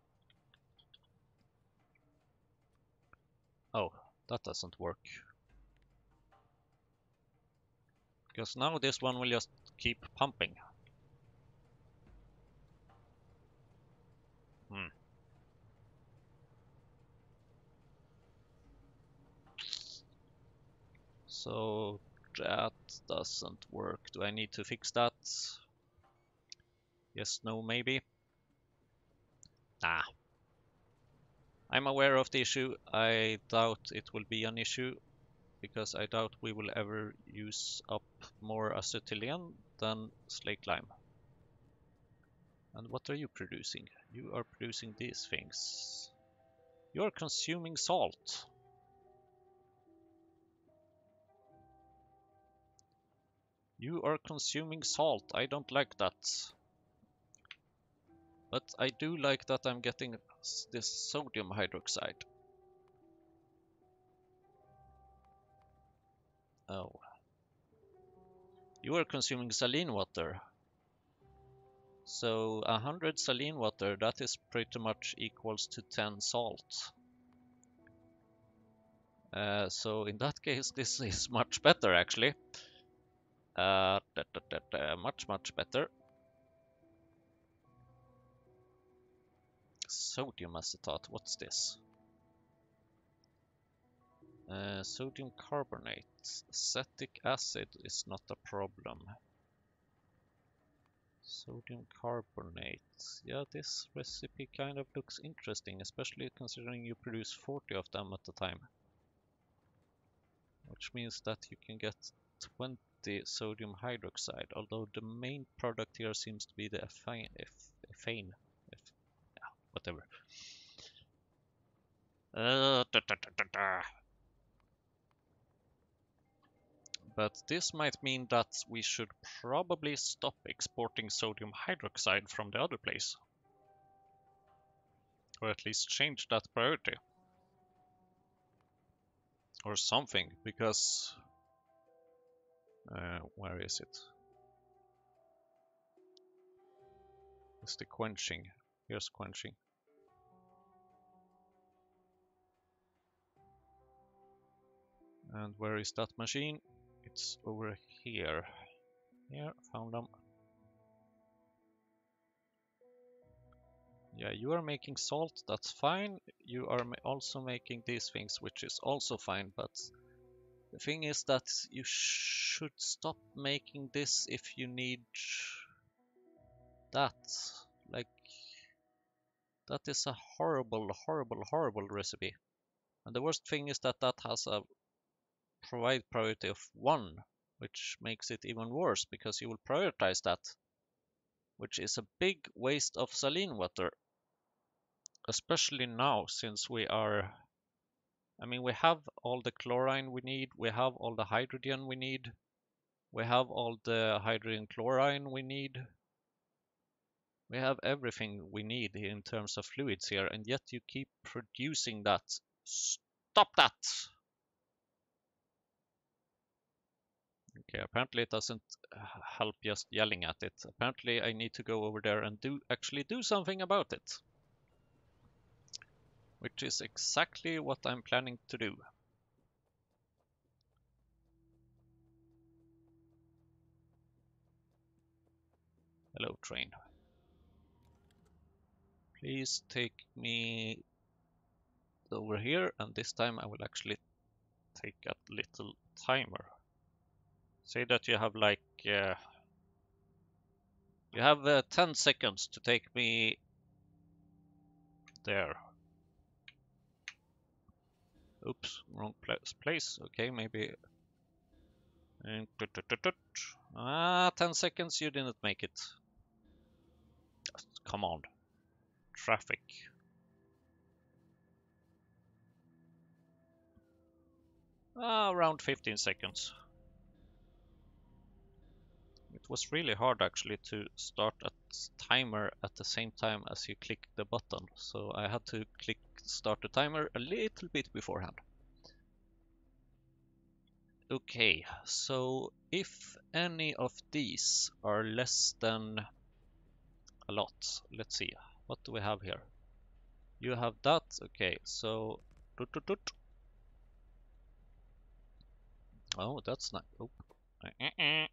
oh, that doesn't work. Because now this one will just keep pumping. So that doesn't work. Do I need to fix that? Yes, no, maybe. Nah. I'm aware of the issue. I doubt it will be an issue because I doubt we will ever use up more acetylene than slaked lime. And what are you producing? You are producing these things. You're consuming salt. You are consuming salt. I don't like that. But I do like that I'm getting this sodium hydroxide. Oh. You are consuming saline water. So 100 saline water, that is pretty much equals to 10 salt. So in that case, this is much better actually. Much better. Sodium acetate, what's this? Sodium carbonate. Acetic acid is not a problem. Sodium carbonate. Yeah, this recipe kind of looks interesting, especially considering you produce 40 of them at a time. Which means that you can get 20 sodium hydroxide, although the main product here seems to be the ethane. Yeah, whatever. But this might mean that we should probably stop exporting sodium hydroxide from the other place. Or at least change that priority. Or something, because... where is it? It's the quenching. Here's quenching. And where is that machine? It's over here. Here, found them. Yeah, you are making salt, that's fine. You are also making these things, which is also fine, but the thing is that you should stop making this if you need that. Like, that is a horrible, horrible, horrible recipe. And the worst thing is that that has a provide priority of 1, which makes it even worse because you will prioritize that, which is a big waste of saline water. Especially now, since we are I mean, we have all the chlorine we need, we have all the hydrogen we need, we have all the hydrogen chlorine we need. We have everything we need in terms of fluids here, and yet you keep producing that. Stop that! Okay, apparently it doesn't help just yelling at it. Apparently I need to go over there and actually do something about it. Which is exactly what I'm planning to do. Hello, train. Please take me over here, and this time I will actually take a little timer. Say that you have like you have 10 seconds to take me there. Oops, wrong place. Okay, maybe. 10 seconds, you didn't make it. Come on. Traffic. Around 15 seconds. It was really hard actually to start a timer at the same time as you click the button, so I had to click start the timer a little bit beforehand. Okay, so if any of these are less than a lot, let's see, what do we have here? You have that, okay, so oh, that's not. Oh. Thank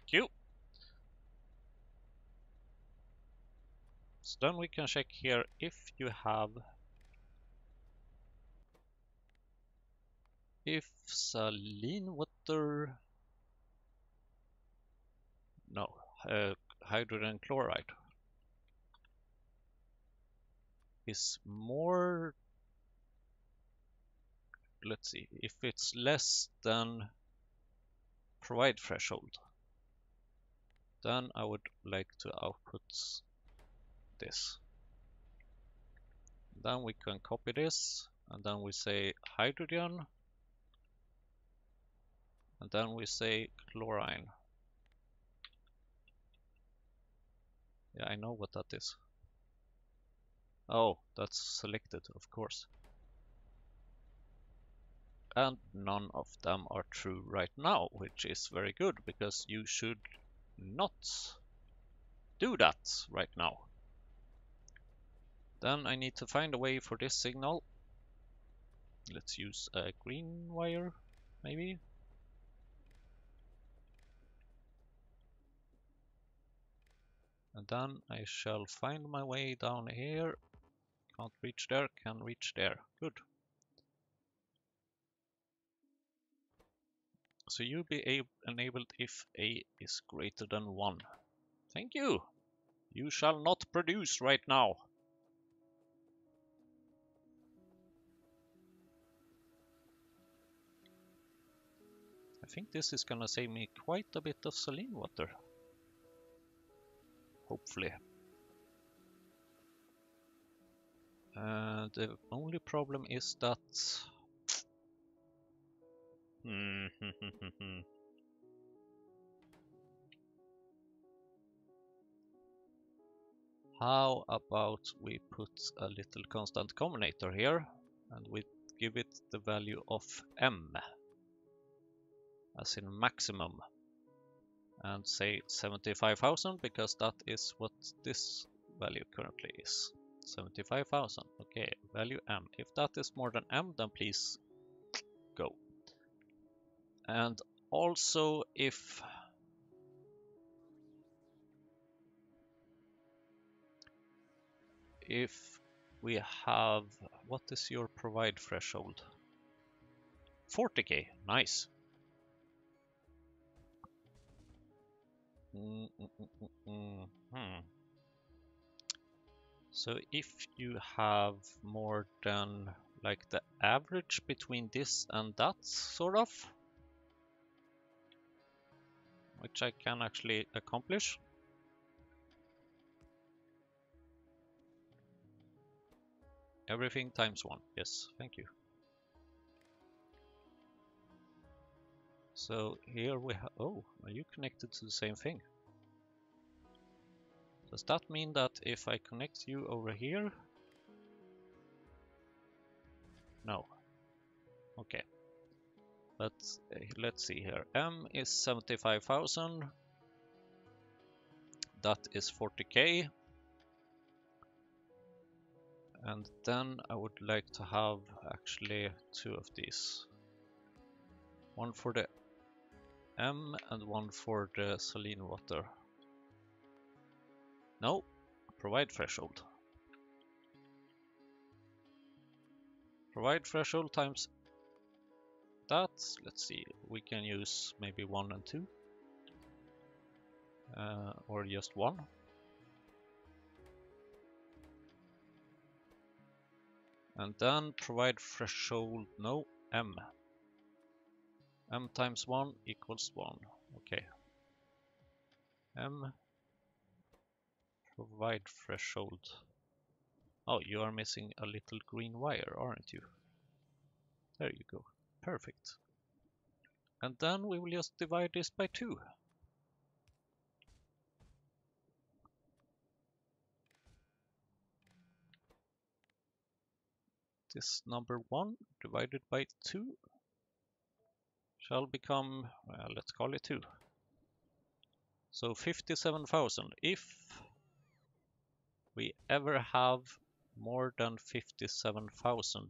you. So then we can check here if you have, if saline water, no, hydrogen chloride is more, let's see, if it's less than provide threshold, then I would like to output this. Then we can copy this, and then we say hydrogen, and then we say chlorine. Yeah, I know what that is. Oh, that's selected, of course. And none of them are true right now, which is very good, because you should not do that right now. Then I need to find a way for this signal. Let's use a green wire, maybe. And then I shall find my way down here. Can't reach there, can reach there. Good. So you be enabled if A is greater than 1. Thank you. You shall not produce right now. I think this is gonna save me quite a bit of saline water. Hopefully. The only problem is that how about we put a little constant combinator here, and we give it the value of m, as in maximum, and say 75,000, because that is what this value currently is. 75,000. Okay, value m. If that is more than m, then please go. And also if we have, what is your provide threshold? 40k, nice. So if you have more than like the average between this and that, sort of, which I can actually accomplish. Everything times 1. Yes, thank you. So here we have... Oh, are you connected to the same thing? Does that mean that if I connect you over here... No. Okay. But let's see here. M is 75,000. That is 40k. And then I would like to have actually 2 of these. One for the M and one for the saline water. No, provide threshold. Provide threshold times that. Let's see, we can use maybe 1 and 2. Or just 1. And then provide threshold, no, M. M times 1 equals 1. Okay. M provide threshold. Oh, you are missing a little green wire, aren't you? There you go. Perfect. And then we will just divide this by 2. This number 1 divided by 2 shall become, well, let's call it 2. So 57,000. If we ever have more than 57,000,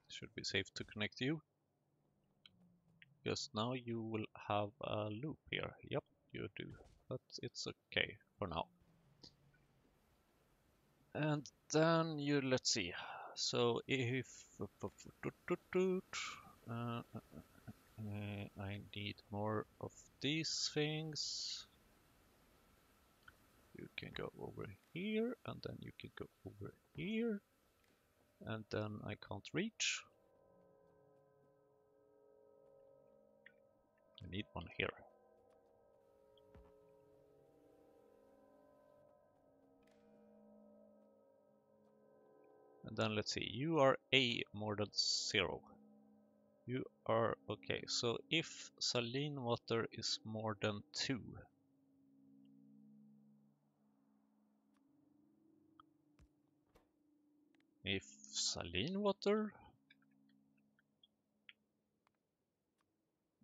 should be safe to connect you. Because now you will have a loop here. Yep, you do. But it's okay for now. And then let's see. So if I need more of these things, you can go over here, and then you can go over here, and then I can't reach. I need one here. And then let's see, you are A more than 0. You are okay, so if saline water is more than 2, if saline water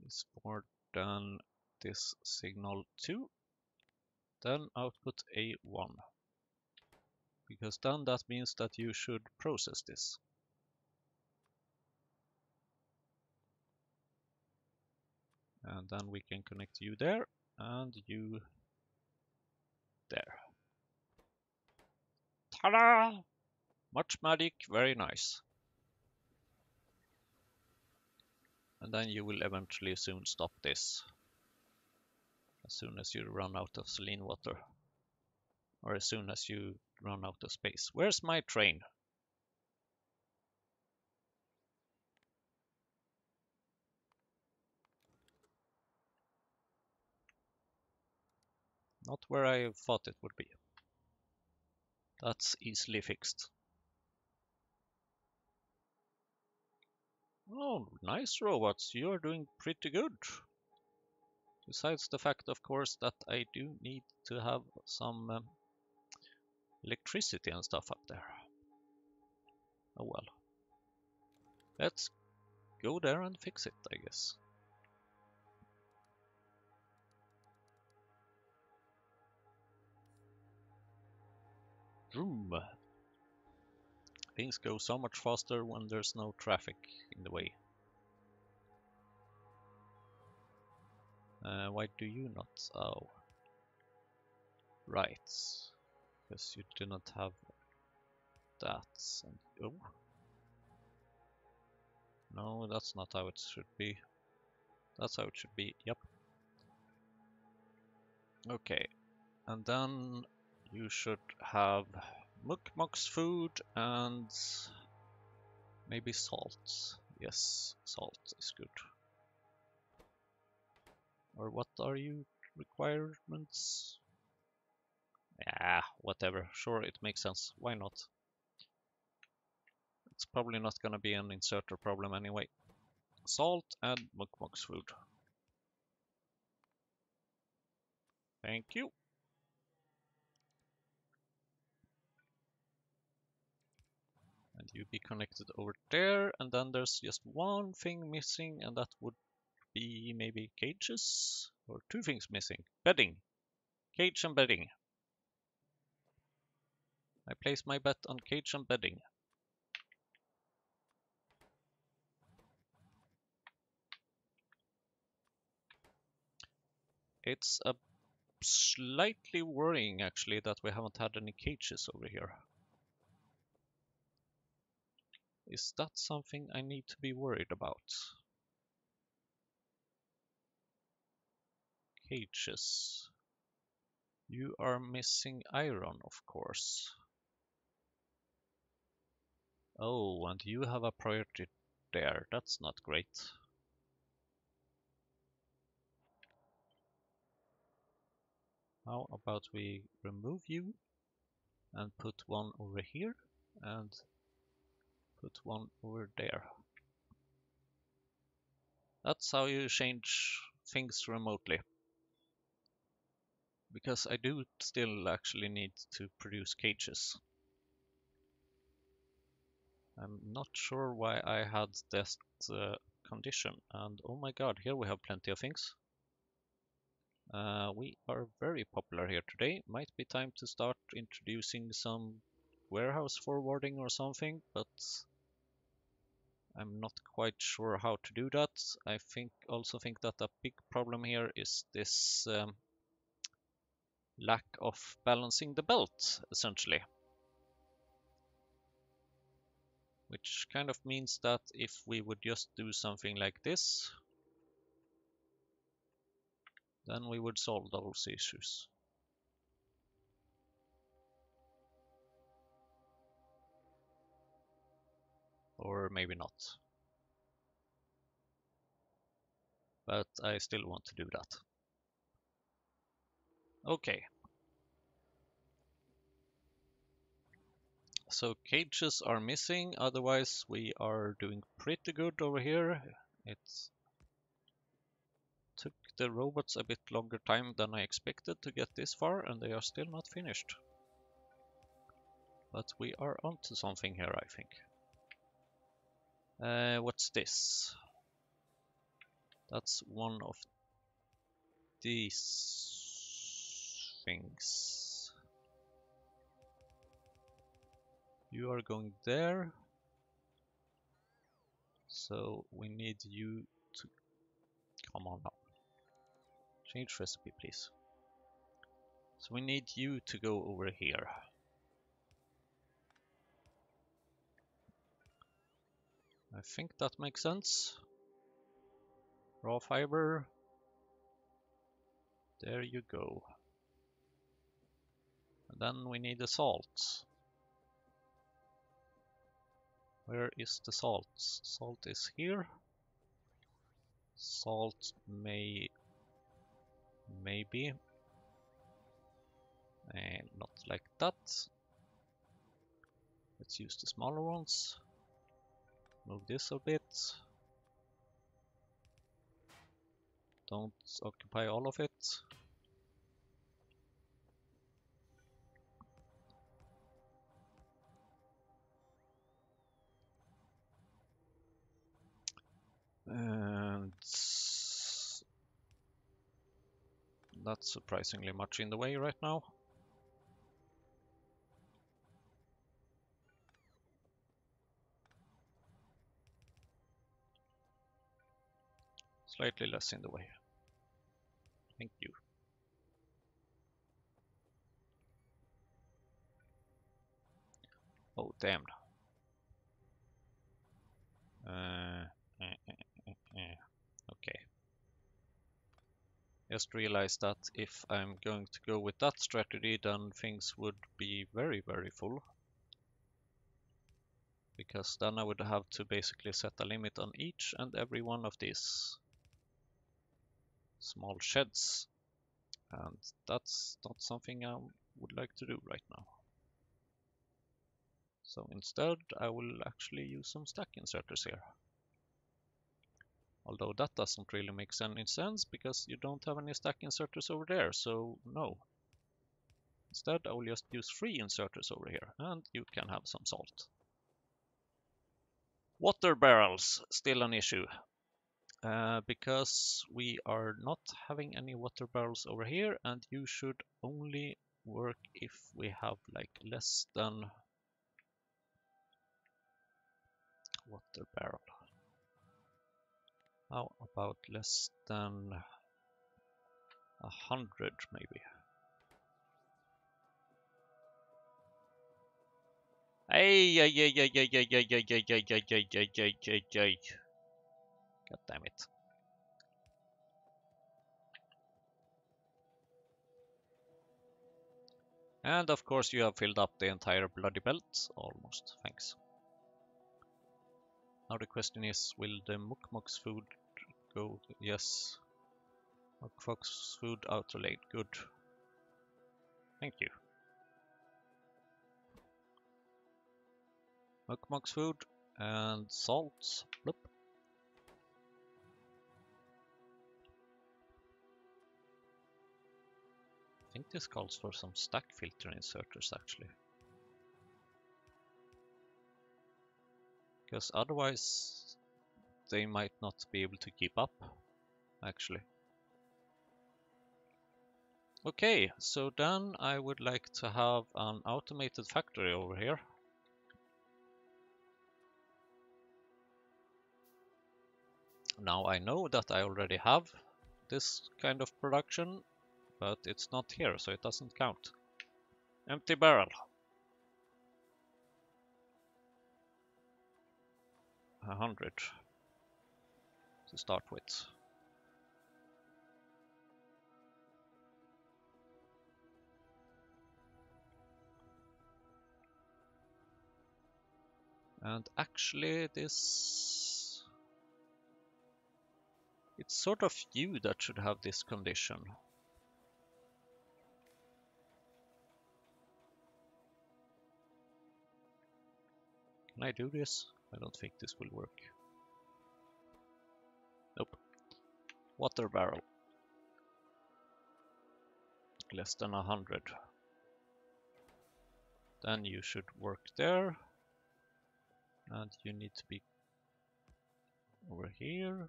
is more than this signal 2, then output A1. Because then that means that you should process this. And then we can connect you there and you there. Ta-da! Much magic, very nice. And then you will eventually soon stop this. As soon as you run out of saline water. Or as soon as you run out of space. Where's my train? Not where I thought it would be. That's easily fixed. Oh, nice robots, you're doing pretty good. Besides the fact, of course, that I do need to have some electricity and stuff up there. Oh well. Let's go there and fix it, I guess. Vroom. Things go so much faster when there's no traffic in the way. Why do you not? Oh. Right. Because you do not have that. And, oh. No, that's not how it should be. That's how it should be, yep. Okay. And then you should have Mukmok's food and maybe salt. Yes, salt is good. Or what are you requirements? Yeah, whatever. Sure, it makes sense. Why not? It's probably not gonna be an inserter problem anyway. Salt and mukmuk's food. Thank you. And you be connected over there, and then there's just one thing missing, and that would be maybe cages? Or two things missing. Bedding. Cage and bedding. I place my bet on cage and bedding. It's a slightly worrying actually that we haven't had any cages over here. Is that something I need to be worried about? Cages. You are missing iron, of course. Oh, and you have a priority there. That's not great. How about we remove you and put one over here and put one over there. That's how you change things remotely. Because I do still actually need to produce cages. I'm not sure why I had that condition. And oh my god, here we have plenty of things. We are very popular here today. Might be time to start introducing some warehouse forwarding or something, but I'm not quite sure how to do that. I also think that a big problem here is this lack of balancing the belt, essentially. Which kind of means that if we would just do something like this, then we would solve those issues. Or maybe not. But I still want to do that. Okay. So cages are missing, otherwise we are doing pretty good over here. It took the robots a bit longer time than I expected to get this far, and they are still not finished. But we are onto something here, I think. What's this? That's one of these things. You are going there. So we need you to... Come on now. Change recipe, please. So we need you to go over here. I think that makes sense. Raw fiber. There you go. And then we need the salt. Where is the salt? Salt is here. Salt maybe. Not like that. Let's use the smaller ones. Move this a bit. Don't occupy all of it. And not surprisingly much in the way right now. Slightly less in the way. Thank you. Oh, damn. Okay. Just realized that if I'm going to go with that strategy, then things would be very, very full. Because then I would have to basically set a limit on each and every one of these. small sheds, and that's not something I would like to do right now. So instead I will actually use some stack inserters here. Although that doesn't really make any sense because you don't have any stack inserters over there, so no. Instead I will just use 3 inserters over here, and you can have some salt. Water barrels, still an issue. Because we are not having any water barrels over here, and you should only work if we have like less than water barrel. How about less than 100 maybe? Hey, God damn it. And of course you have filled up the entire bloody belt, almost, thanks. Now the question is, will the Mukmuk's food go? Yes. Mukmuk's food auto-laid, good. Thank you. Mukmuk's food and salt, bloop. I think this calls for some stack filter inserters actually. Because otherwise they might not be able to keep up, actually. Okay, so then I would like to have an automated factory over here. Now I know that I already have this kind of production, but it's not here, so it doesn't count. Empty barrel. 100 to start with. And actually this... it's sort of you that should have this condition. Can I do this? I don't think this will work. Nope. Water barrel. Less than 100. Then you should work there. And you need to be over here.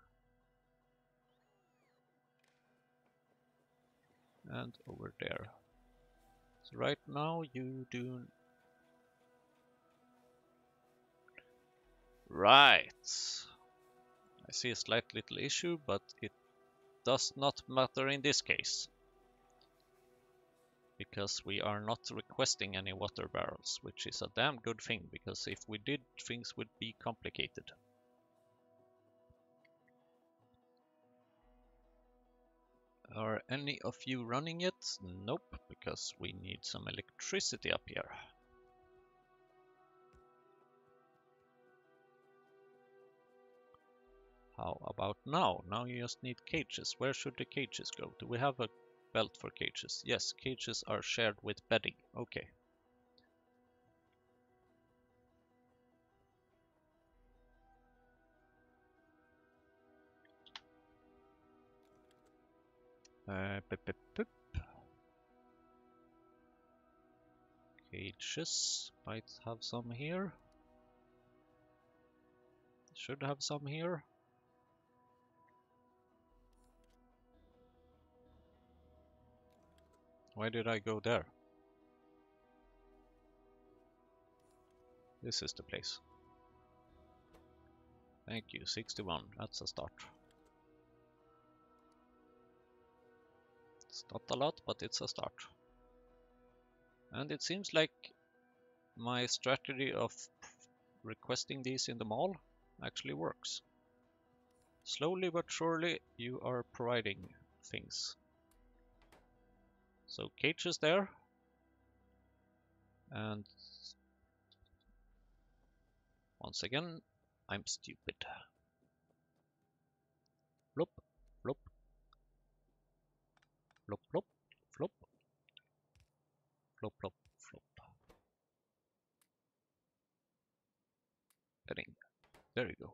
And over there. So right now you do... Right. I see a slight little issue, but it does not matter in this case. Because we are not requesting any water barrels, which is a damn good thing, because if we did, things would be complicated. Are any of you running it? Nope, because we need some electricity up here. How about now? Now you just need cages. Where should the cages go? Do we have a belt for cages? Yes, cages are shared with bedding. Okay. Cages. Might have some here. Should have some here. Why did I go there? This is the place. Thank you, 61. That's a start. It's not a lot, but it's a start. And it seems like my strategy of requesting these in the mall actually works. Slowly but surely you are providing things. So cages there. And once again, I'm stupid. Bloop, bloop. Flop, flop, flop, flop, flop, flop. Heading. There you go.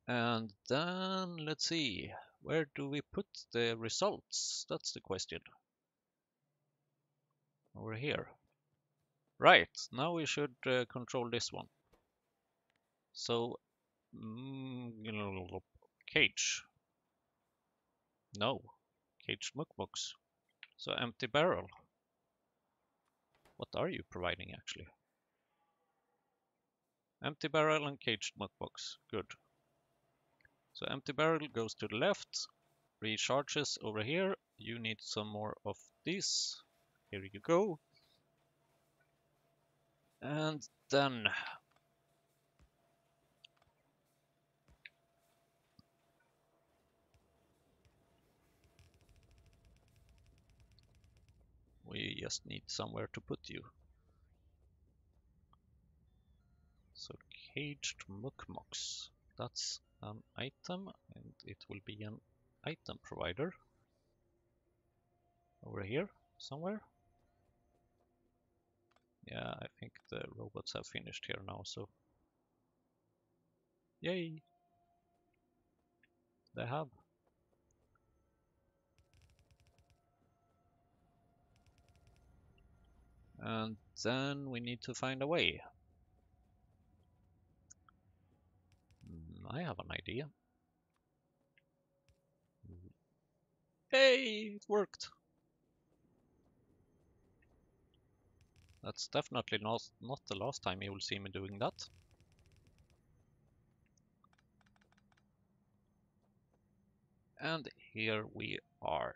And then let's see, where do we put the results? That's the question. Over here. Right, now we should control this one. So, cage. No, caged muckbox. So empty barrel. What are you providing actually? Empty barrel and caged muckbox. Good. So empty barrel goes to the left, recharges over here. You need some more of this. Here you go. And then we just need somewhere to put you. So caged muckbox. That's an item, and it will be an item provider over here somewhere. Yeah, I think the robots have finished here now, so yay! They have. And then we need to find a way. I have an idea. Hey, it worked! That's definitely not the last time you will see me doing that. And here we are.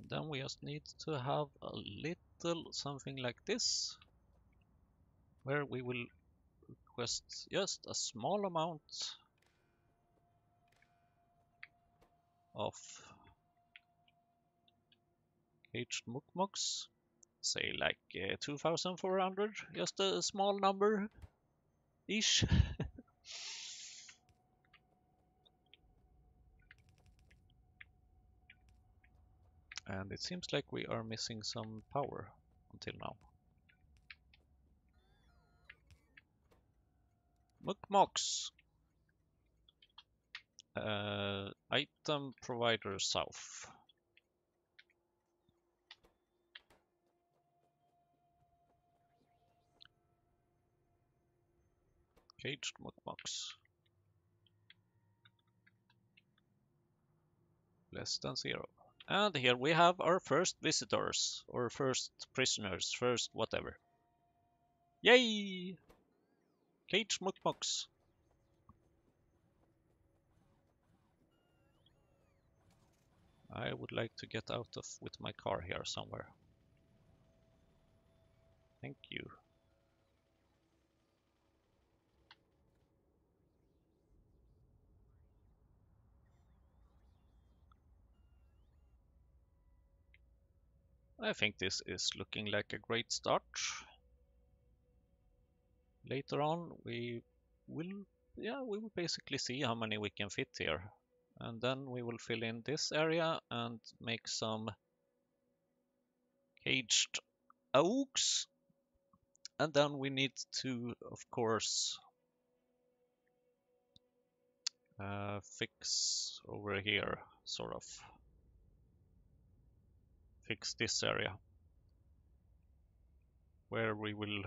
Then we just need to have a little something like this, where we will request just a small amount of caged muckmucks, say like 2,400, just a small number ish. And it seems like we are missing some power until now. Muckmucks. Item provider south. Caged muckmucks. Less than 0. And here we have our first visitors, or first prisoners, first whatever. Yay! Caged muckmucks. I would like to get out of with my car here somewhere. Thank you. I think this is looking like a great start. Later on we will basically see how many we can fit here. And then we will fill in this area and make some caged oaks. And then we need to, of course, fix over here, sort of. Fix this area, where we will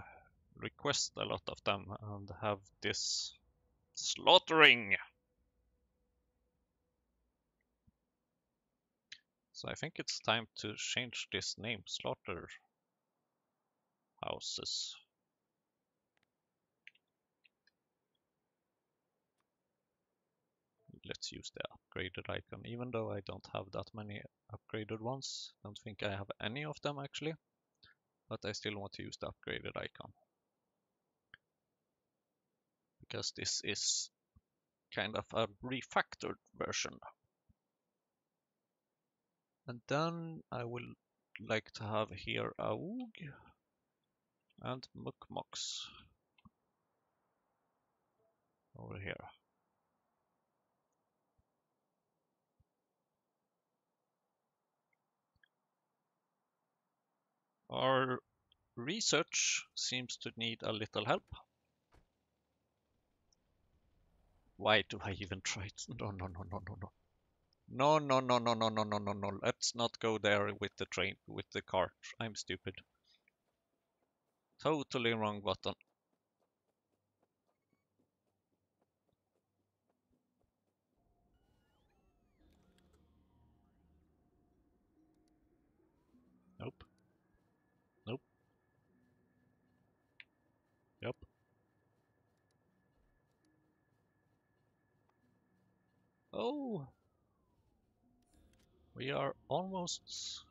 request a lot of them and have this slaughtering. So I think it's time to change this name, slaughter houses. Let's use the upgraded icon, even though I don't have that many upgraded ones. Don't think I have any of them actually, but I still want to use the upgraded icon, because this is kind of a refactored version. And then I will like to have here Aug and Mukmox. over here. Our research seems to need a little help. Why do I even try it? No, no, no, no, no, no. No, no, no, no, no, no, no, no, no. Let's not go there with the train, with the cart. I'm stupid. Totally wrong button. Nope. Nope. Yep. Oh, we are almost.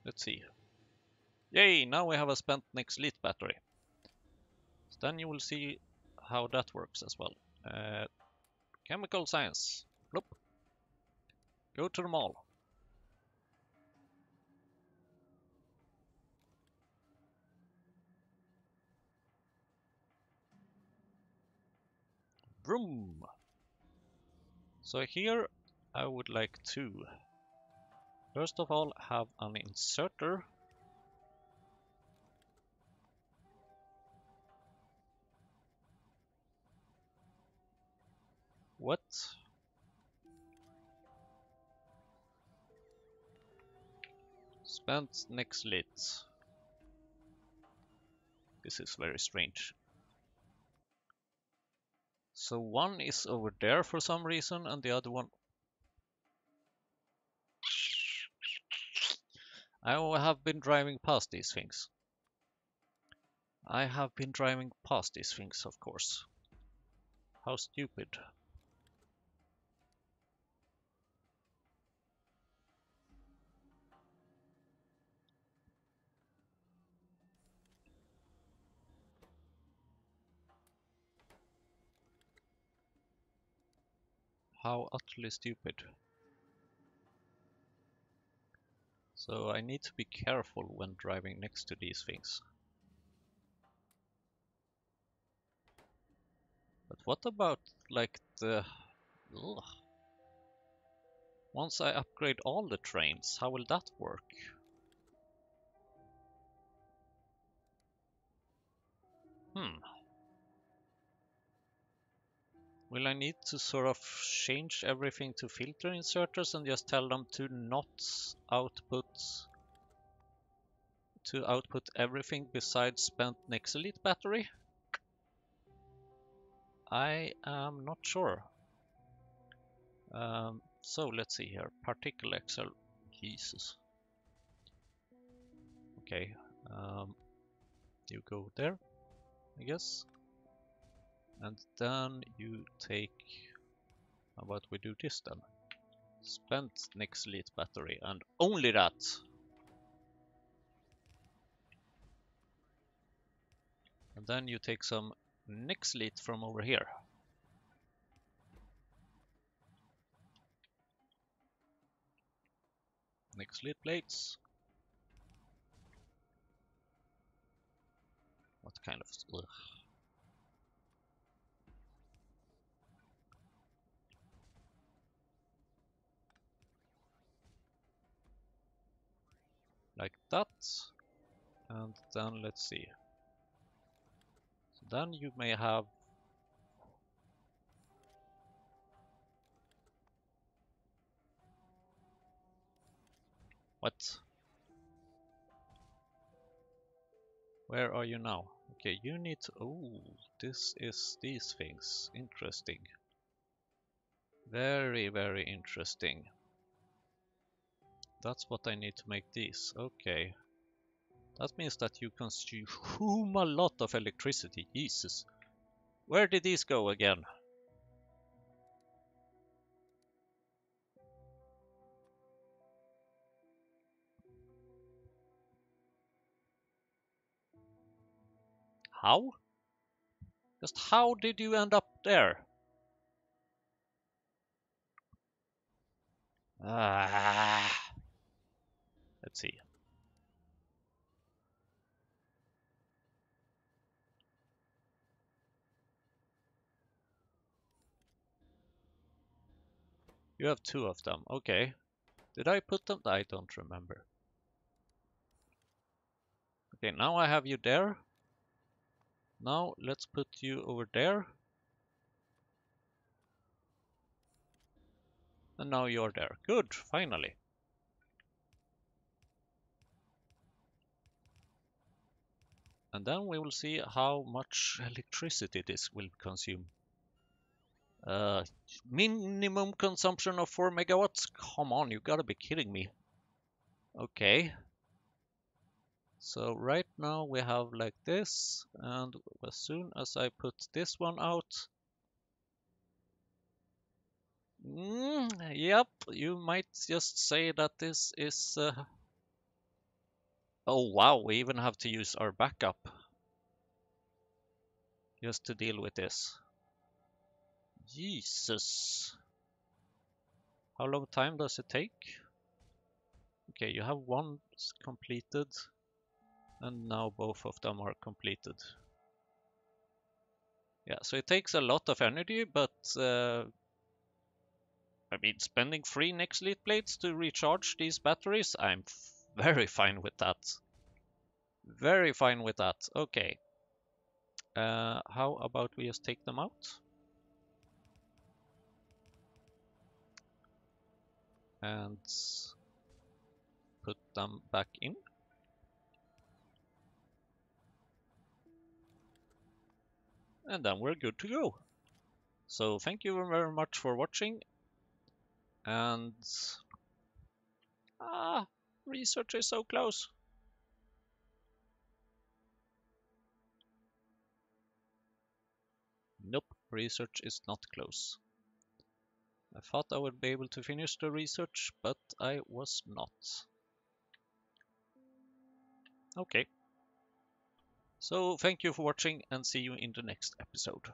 Let's see. Yay! Now we have a spent next lead battery. So then you will see how that works as well. Chemical science. Bloop. Go to the mall. Vroom. So here I would like to first of all have an inserter. What? Spent next lit. This is very strange. So one is over there for some reason and the other one. I have been driving past these things. I have been driving past these things, of course. How stupid. How utterly stupid. So I need to be careful when driving next to these things. But what about like the... Ugh. Once I upgrade all the trains, how will that work? Will I need to sort of change everything to filter inserters and just tell them to not output everything besides spent Nexelite battery? I am not sure. So let's see here. Particle Excel. Jesus. Okay. You go there, I guess. And then you take. How about we do this then? Spent Nexelite battery and only that. And then you take some Nexelite from over here. Nexelite plates. What kind of... Ugh. Like that. And then let's see. So then you may have... What? Where are you now? Okay, you need to... Oh, this is these things. Interesting. Very, very interesting. That's what I need to make these. Okay. That means that you consume a lot of electricity. Jesus. Where did these go again? How? Just how did you end up there? Ah. Let's see. You have 2 of them. Okay. Did I put them? I don't remember. Okay, now I have you there. Now let's put you over there. And now you're there. Good, finally. And then we will see how much electricity this will consume. Uh, Minimum consumption of 4 megawatts? Come on, you gotta be kidding me. Okay. So right now we have like this, and as soon as I put this one out, yep, you might just say that this is... Oh wow, we even have to use our backup just to deal with this. Jesus. How long time does it take? Okay, you have one completed, and now both of them are completed. Yeah, so it takes a lot of energy, but I mean, spending 3 next lead plates to recharge these batteries, I'm very fine with that. Very fine with that. Okay. How about we just take them out? And put them back in. And then we're good to go. So thank you very much for watching. And research is so close. Nope, research is not close. I thought I would be able to finish the research, but I was not. Okay. So thank you for watching and see you in the next episode.